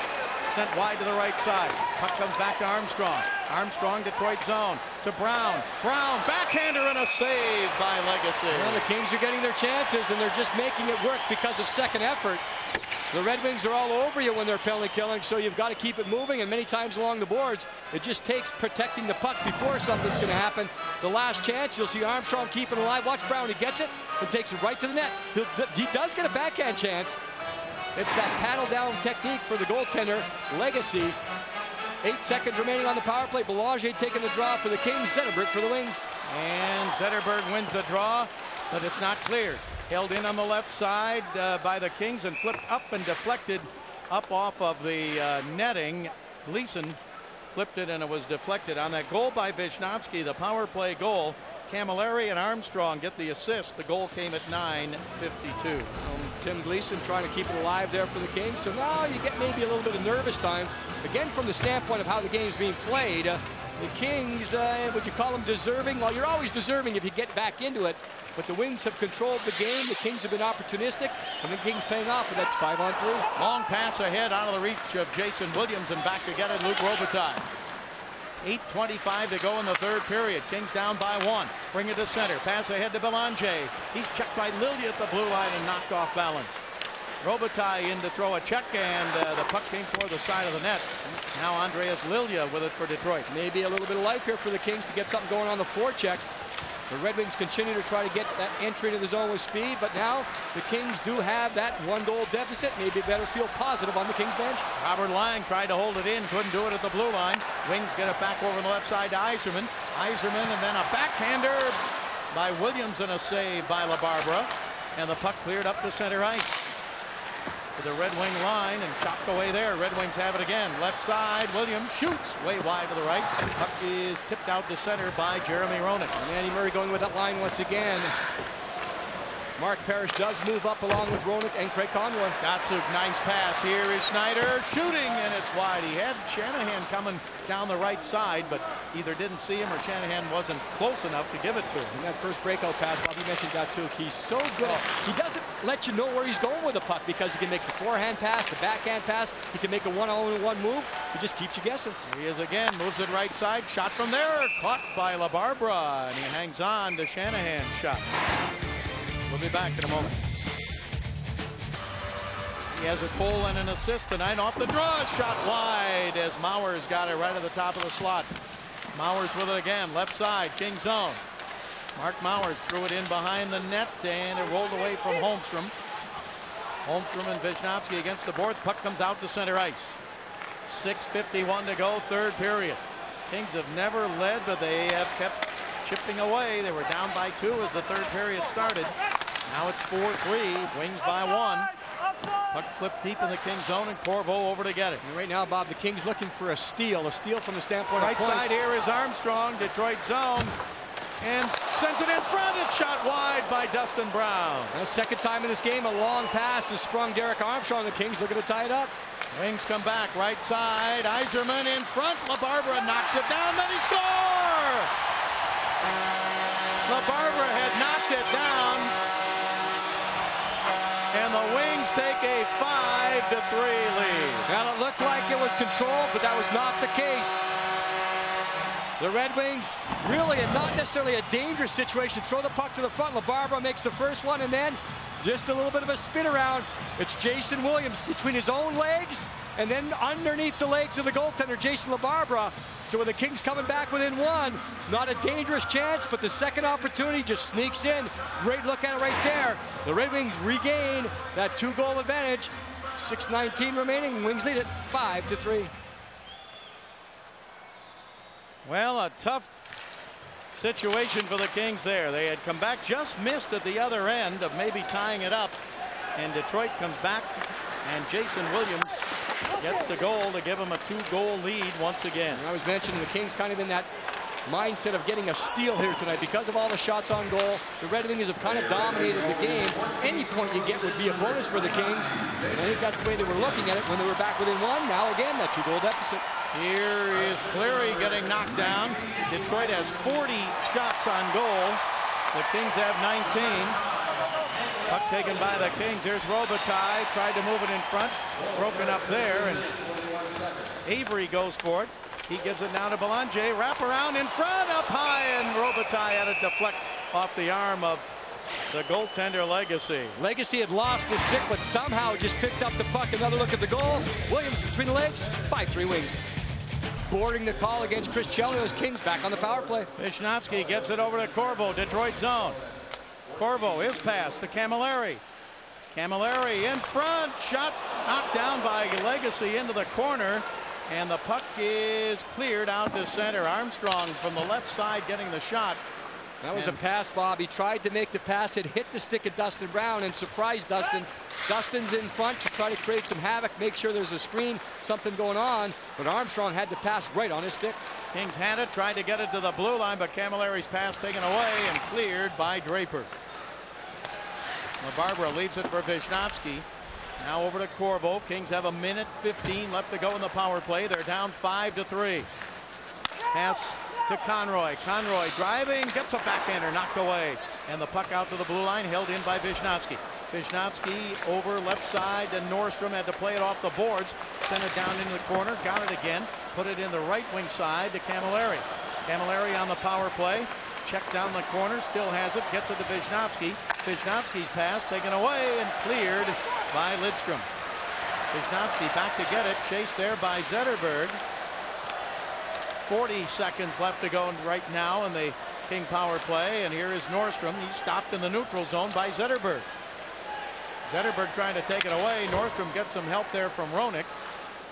Sent wide to the right side. Puck comes back to Armstrong. Armstrong, Detroit zone to Brown. Brown, backhander and a save by Legacy. Well, the Kings are getting their chances, and they're just making it work because of second effort. The Red Wings are all over you when they're penalty killing, so you've got to keep it moving, and many times along the boards, it just takes protecting the puck before something's going to happen. The last chance, you'll see Armstrong keeping it alive. Watch Brown, he gets it and takes it right to the net. He does get a backhand chance. It's that paddle down technique for the goaltender, Legacy. 8 seconds remaining on the power play. Belanger taking the draw for the Kings. Zetterberg for the Wings. And Zetterberg wins the draw, but it's not cleared. Held in on the left side by the Kings and flipped up and deflected up off of the netting. Gleason flipped it and it was deflected on that goal by Visnovsky, the power play goal. Camilleri and Armstrong get the assist. The goal came at 9:52. Tim Gleason trying to keep it alive there for the Kings. So now you get maybe a little bit of nervous time. Again, from the standpoint of how the game's being played, the Kings, would you call them deserving? Well, you're always deserving if you get back into it. But the Wings have controlled the game. The Kings have been opportunistic, and the Kings paying off, and that's 5-on-3. Long pass ahead out of the reach of Jason Williams, and back to get it, Luc Robitaille. 8:25 to go in the third period. Kings down by 1. Bring it to center. Pass ahead to Belanger. He's checked by Lilja at the blue line and knocked off balance. Robitaille in to throw a check, and the puck came toward the side of the net. Now Andreas Lilja with it for Detroit. Maybe a little bit of life here for the Kings to get something going on the forecheck. The Red Wings continue to try to get that entry into the zone with speed, but now the Kings do have that 1-goal deficit. Maybe better feel positive on the Kings bench. Robert Lang tried to hold it in, couldn't do it at the blue line. Wings get it back over the left side to Yzerman. Yzerman, and then a backhander by Williams and a save by LaBarbera. And the puck cleared up to center ice to the Red Wing line and chopped away there. Red Wings have it again. Left side, Williams shoots way wide to the right. Puck is tipped out to center by Jeremy Roenick. And Andy Murray going with that line once again. Mark Parrish does move up along with Roenick and Craig Conroy. Datsyuk, nice pass. Here is Schneider shooting, and it's wide. He had Shanahan coming down the right side, but either didn't see him or Shanahan wasn't close enough to give it to him. And that first breakout pass, Bob, you mentioned Datsyuk. He's so good. He doesn't let you know where he's going with the puck because he can make the forehand pass, the backhand pass. He can make a one-on-one move. He just keeps you guessing. He is again, moves it right side. Shot from there, caught by LaBarbera, and he hangs on to Shanahan's shot. We'll be back in a moment. He has a goal and an assist tonight off the draw. Shot wide as Mauers got it right at the top of the slot. Mauers with it again. Left side, King zone. Mark Mauers threw it in behind the net, and it rolled away from Holmstrom. Holmstrom and Visnovsky against the boards. Puck comes out to center ice. 6:51 to go, third period. Kings have never led, but they have kept chipping away. They were down by 2 as the third period started. Now it's 4-3. Wings by 1. Puck flipped deep in the Kings zone, and Corvo over to get it. And right now, Bob, the Kings looking for a steal from the standpoint right of points. Side here is Armstrong, Detroit zone, and sends it in front. It's shot wide by Dustin Brown. And second time in this game, a long pass has sprung Derek Armstrong. The Kings looking to tie it up. Wings come back, right side. Yzerman in front. LaBarbera knocks it down, then he scores! LaBarbera had knocked it down, and the Wings take a 5-3 lead. Well, it looked like it was controlled, but that was not the case. The Red Wings, really not necessarily a dangerous situation. Throw the puck to the front. LaBarbera makes the first one, and then Just a little bit of a spin around. It's Jason Williams between his own legs and then underneath the legs of the goaltender, Jason LaBarbera. So with the Kings coming back within one, not a dangerous chance, but the second opportunity just sneaks in. Great look at it right there. The Red Wings regain that 2-goal advantage. 6:19 remaining. Wings lead it 5-3. Well, a tough situation for the Kings there. They had come back, just missed at the other end of maybe tying it up. And Detroit comes back, and Jason Williams gets the goal to give him a 2-goal lead once again. And I was mentioning the Kings kind of in that mindset of getting a steal here tonight because of all the shots on goal. The Red Wings have kind of dominated the game. Any point you get would be a bonus for the Kings. And I think that's the way they were looking at it when they were back within one. Now again, that 2-goal deficit. Here is Cleary getting knocked down. Detroit has 40 shots on goal. The Kings have 19. Puck taken by the Kings. Here's Robitaille. Tried to move it in front. Broken up there. And Avery goes for it. He gives it now to Belanger. Wrap around in front. Up high. And Robitaille had it deflect off the arm of the goaltender Legacy. Legacy had lost his stick, but somehow just picked up the puck. Another look at the goal. Williams between the legs. 5-3 Wings. Boarding the call against Chris Chelios. Kings back on the power play. Vishnowsky gets it over to Corbo. Detroit zone. Corbo, his pass to Camilleri. Camilleri in front. Shot knocked down by Legacy into the corner. And the puck is cleared out to center. Armstrong from the left side getting the shot. That was a pass, Bob. He tried to make the pass. It hit the stick of Dustin Brown and surprised Dustin. Dustin's in front to try to create some havoc, make sure there's a screen, something going on. But Armstrong had the pass right on his stick. Kings had it, tried to get it to the blue line, but Camilleri's pass taken away and cleared by Draper. LaBarbera leaves it for Vishnowsky. Now over to Corbo. Kings have 1:15 left to go in the power play. They're down 5-3. Pass to Conroy. Conroy driving, gets a backhander knocked away. And the puck out to the blue line, held in by Vishnowsky. Vishnowsky over left side, and Nordstrom had to play it off the boards. Sent it down into the corner, got it again. Put it in the right wing side to Camilleri. Camilleri on the power play. Check down the corner, still has it, gets it to Vishnowsky. Vishnowsky's pass taken away and cleared by Lidstrom. Vishnowsky back to get it, chased there by Zetterberg. 40 seconds left to go right now in the King power play, and here is Nordstrom. He's stopped in the neutral zone by Zetterberg. Zetterberg trying to take it away. Nordstrom gets some help there from Roenick.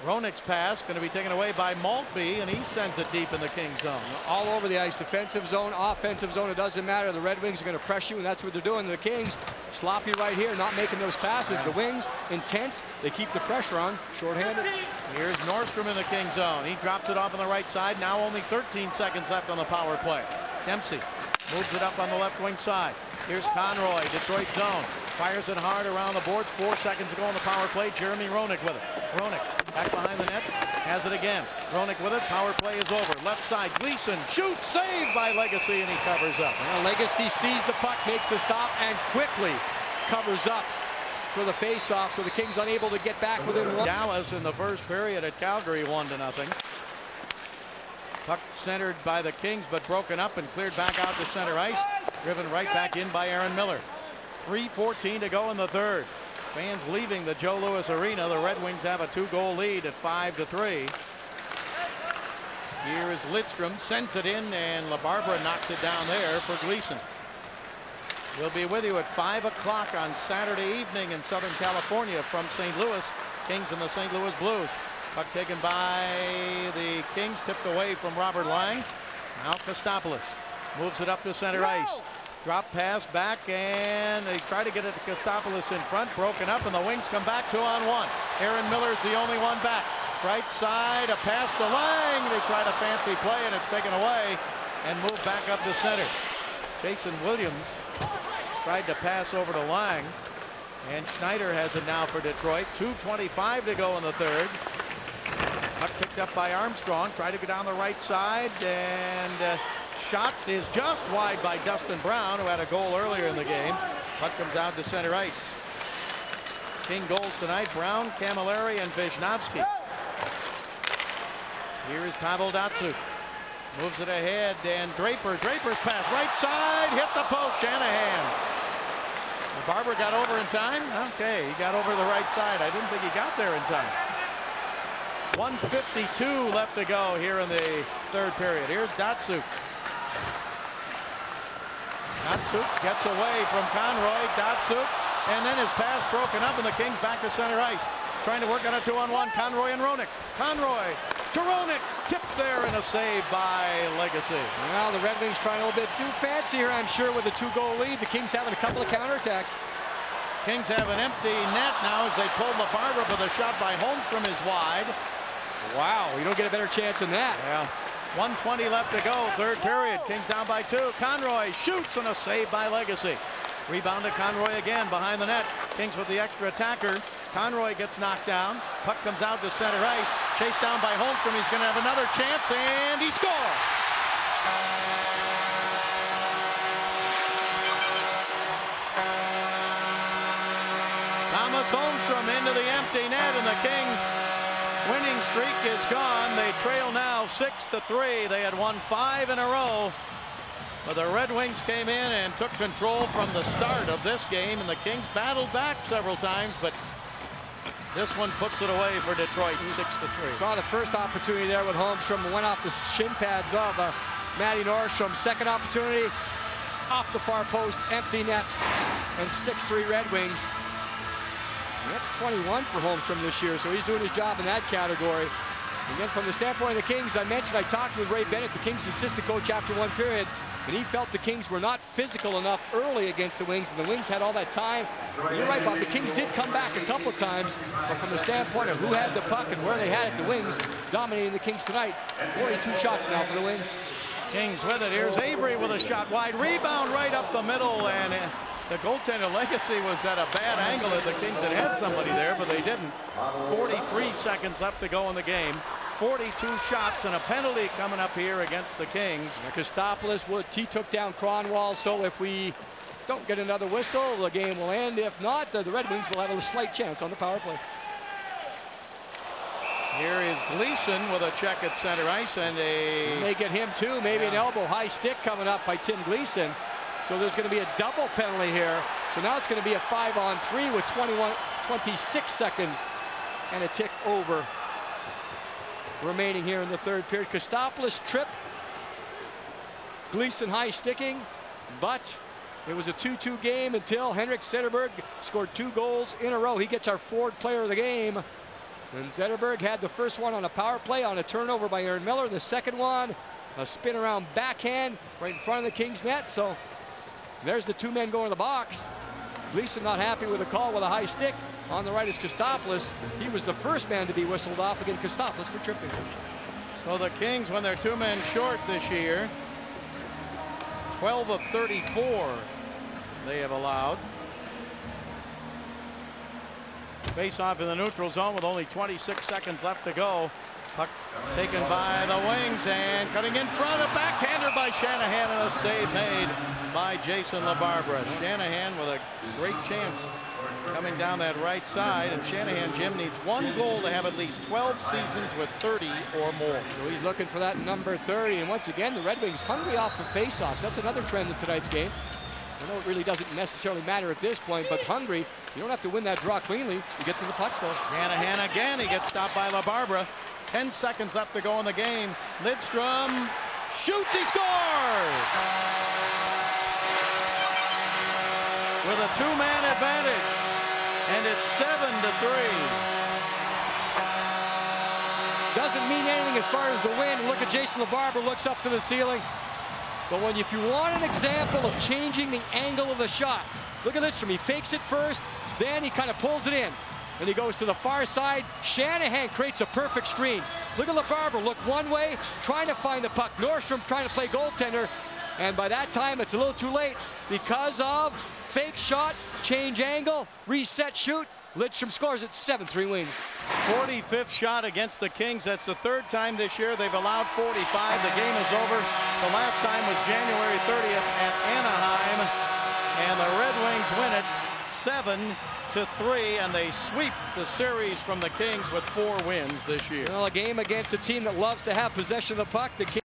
Roenick's pass going to be taken away by Maltby, and he sends it deep in the King zone. All over the ice, defensive zone, offensive zone, it doesn't matter. The Red Wings are going to press you, and that's what they're doing. The Kings sloppy right here, not making those passes. The Wings intense. They keep the pressure on, shorthanded. Here's Nordstrom in the King zone. He drops it off on the right side. Now only 13 seconds left on the power play. Dempsey moves it up on the left wing side. Here's Conroy, Detroit zone. Fires it hard around the boards. 4 seconds to go on the power play. Jeremy Roenick with it. Roenick back behind the net. Has it again. Roenick with it. Power play is over. Left side. Gleason shoots. Saved by Legacy, and he covers up. Well, Legacy sees the puck, makes the stop, and quickly covers up for the face-off. So the Kings unable to get back within one. Dallas in the first period at Calgary 1-0. Puck centered by the Kings, but broken up and cleared back out to center ice. Driven right back in by Aaron Miller. 3:14 to go in the third. Fans leaving the Joe Louis Arena. The Red Wings have a 2-goal lead at 5-3. Here is Lidstrom, sends it in, and LaBarbera knocks it down there for Gleason. We'll be with you at 5 o'clock on Saturday evening in Southern California from St. Louis. Kings and the St. Louis Blues. Puck taken by the Kings, tipped away from Robert Lang. Now Kostopoulos moves it up to center ice. Drop pass back, and they try to get it to Kostopoulos in front. Broken up, and the Wings come back 2-on-1. Aaron Miller's the only one back. Right side, a pass to Lang. They try to fancy play, and it's taken away and moved back up to center. Jason Williams tried to pass over to Lang, and Schneider has it now for Detroit. 2:25 to go in the third. Puck picked up by Armstrong. Tried to go down the right side, and shot is just wide by Dustin Brown, who had a goal earlier in the game. Puck comes out to center ice. King goals tonight. Brown, Camilleri, and Vishnowsky. Here is Pavel Datsyuk. Moves it ahead, and Draper's pass right side hit the post. Shanahan. Barber got over in time. Okay, he got over the right side. I didn't think he got there in time. 1:52 left to go here in the third period. Here's Datsuk. Datsuk gets away from Conroy. Datsuk, and then his pass broken up, and the Kings back to center ice. Trying to work on a 2-on-1. Conroy and Roenick. Conroy to Roenick. Tipped there, and a save by Legacy. Well, the Red Wings trying a little bit too fancy here, I'm sure, with a 2-goal lead. The Kings having a couple of counterattacks. Kings have an empty net now as they pull LaBarbera, but the shot by Holmstrom is wide. Wow, you don't get a better chance than that. Yeah. 1:20 left to go, third period. Kings down by 2. Conroy shoots, and a save by Legacy. Rebound to Conroy again behind the net. Kings with the extra attacker. Conroy gets knocked down. Puck comes out to center ice. Chased down by Holmstrom. He's going to have another chance, and he scores. Thomas Holmstrom into the empty net, and the Kings' winning streak is gone. They trail now 6-3. They had won 5 in a row. But the Red Wings came in and took control from the start of this game, and the Kings battled back several times, but this one puts it away for Detroit, 6-3. Saw the first opportunity there with Holmstrom, went off the shin pads of Matty Nordstrom. Second opportunity, off the far post, empty net, and 6-3 Red Wings. And that's 21 for Holmstrom this year, so he's doing his job in that category. And then from the standpoint of the Kings, I mentioned I talked with Ray Bennett, the Kings assistant coach, after one period, and he felt the Kings were not physical enough early against the Wings, and the Wings had all that time. And you're right, Bob, the Kings did come back a couple times, but from the standpoint of who had the puck and where they had it, the Wings dominating the Kings tonight. 42 shots now for the Wings. Kings with it. Here's Avery with a shot wide. Rebound right up the middle, and the goaltender Legacy was at a bad angle as the Kings had somebody there, but they didn't. 43 seconds left to go in the game. 42 shots and a penalty coming up here against the Kings. Kostopoulos, he took down Kronwall, so if we don't get another whistle, the game will end. If not, the Red Wings will have a slight chance on the power play. Here is Gleason with a check at center ice, and may get him too. Maybe an elbow high stick coming up by Tim Gleason. So there's going to be a double penalty here. So now it's going to be a 5-on-3 with 26 seconds and a tick over remaining here in the third period. Kostopoulos trip. Gleason high sticking, but it was a 2-2 game until Henrik Zetterberg scored 2 goals in a row. He gets our Ford player of the game. And Zetterberg had the first one on a power play on a turnover by Aaron Miller. The second one, a spin around backhand right in front of the Kings net. So there's the 2 men going to the box. Gleason not happy with the call with a high stick. On the right is Kostopoulos. He was the first man to be whistled off. Again, Kostopoulos for tripping. So the Kings, when they're 2 men short this year, 12 of 34 they have allowed. Face off in the neutral zone with only 26 seconds left to go. Puck taken by the Wings, and cutting in front, a backhander by Shanahan, and a save made by Jason LaBarbera. Shanahan with a great chance coming down that right side, and Shanahan, Jim, needs 1 goal to have at least 12 seasons with 30 or more. So he's looking for that number 30, and once again the Red Wings hungry off the face-offs. That's another trend in tonight's game. I know it really doesn't necessarily matter at this point, but hungry, you don't have to win that draw cleanly. You get to the pucks though. Shanahan again, he gets stopped by LaBarbera. 10 seconds left to go in the game. Lidstrom shoots, he scores! With a 2-man advantage, and it's 7-3. Doesn't mean anything as far as the win. Look at Jason LaBarbera, looks up to the ceiling. But if you want an example of changing the angle of the shot, look at Lidstrom. He fakes it first, then he kind of pulls it in. And he goes to the far side. Shanahan creates a perfect screen. Look at LaBarbera, look one way, trying to find the puck. Nordstrom trying to play goaltender. And by that time, it's a little too late because of fake shot, change angle, reset shoot. Lidstrom scores at 7-3 Wings. 45th shot against the Kings. That's the 3rd time this year they've allowed 45. The game is over. The last time was January 30th at Anaheim. And the Red Wings win it 7-3, and they sweep the series from the Kings with 4 wins this year. Well, a game against a team that loves to have possession of the puck. The Kings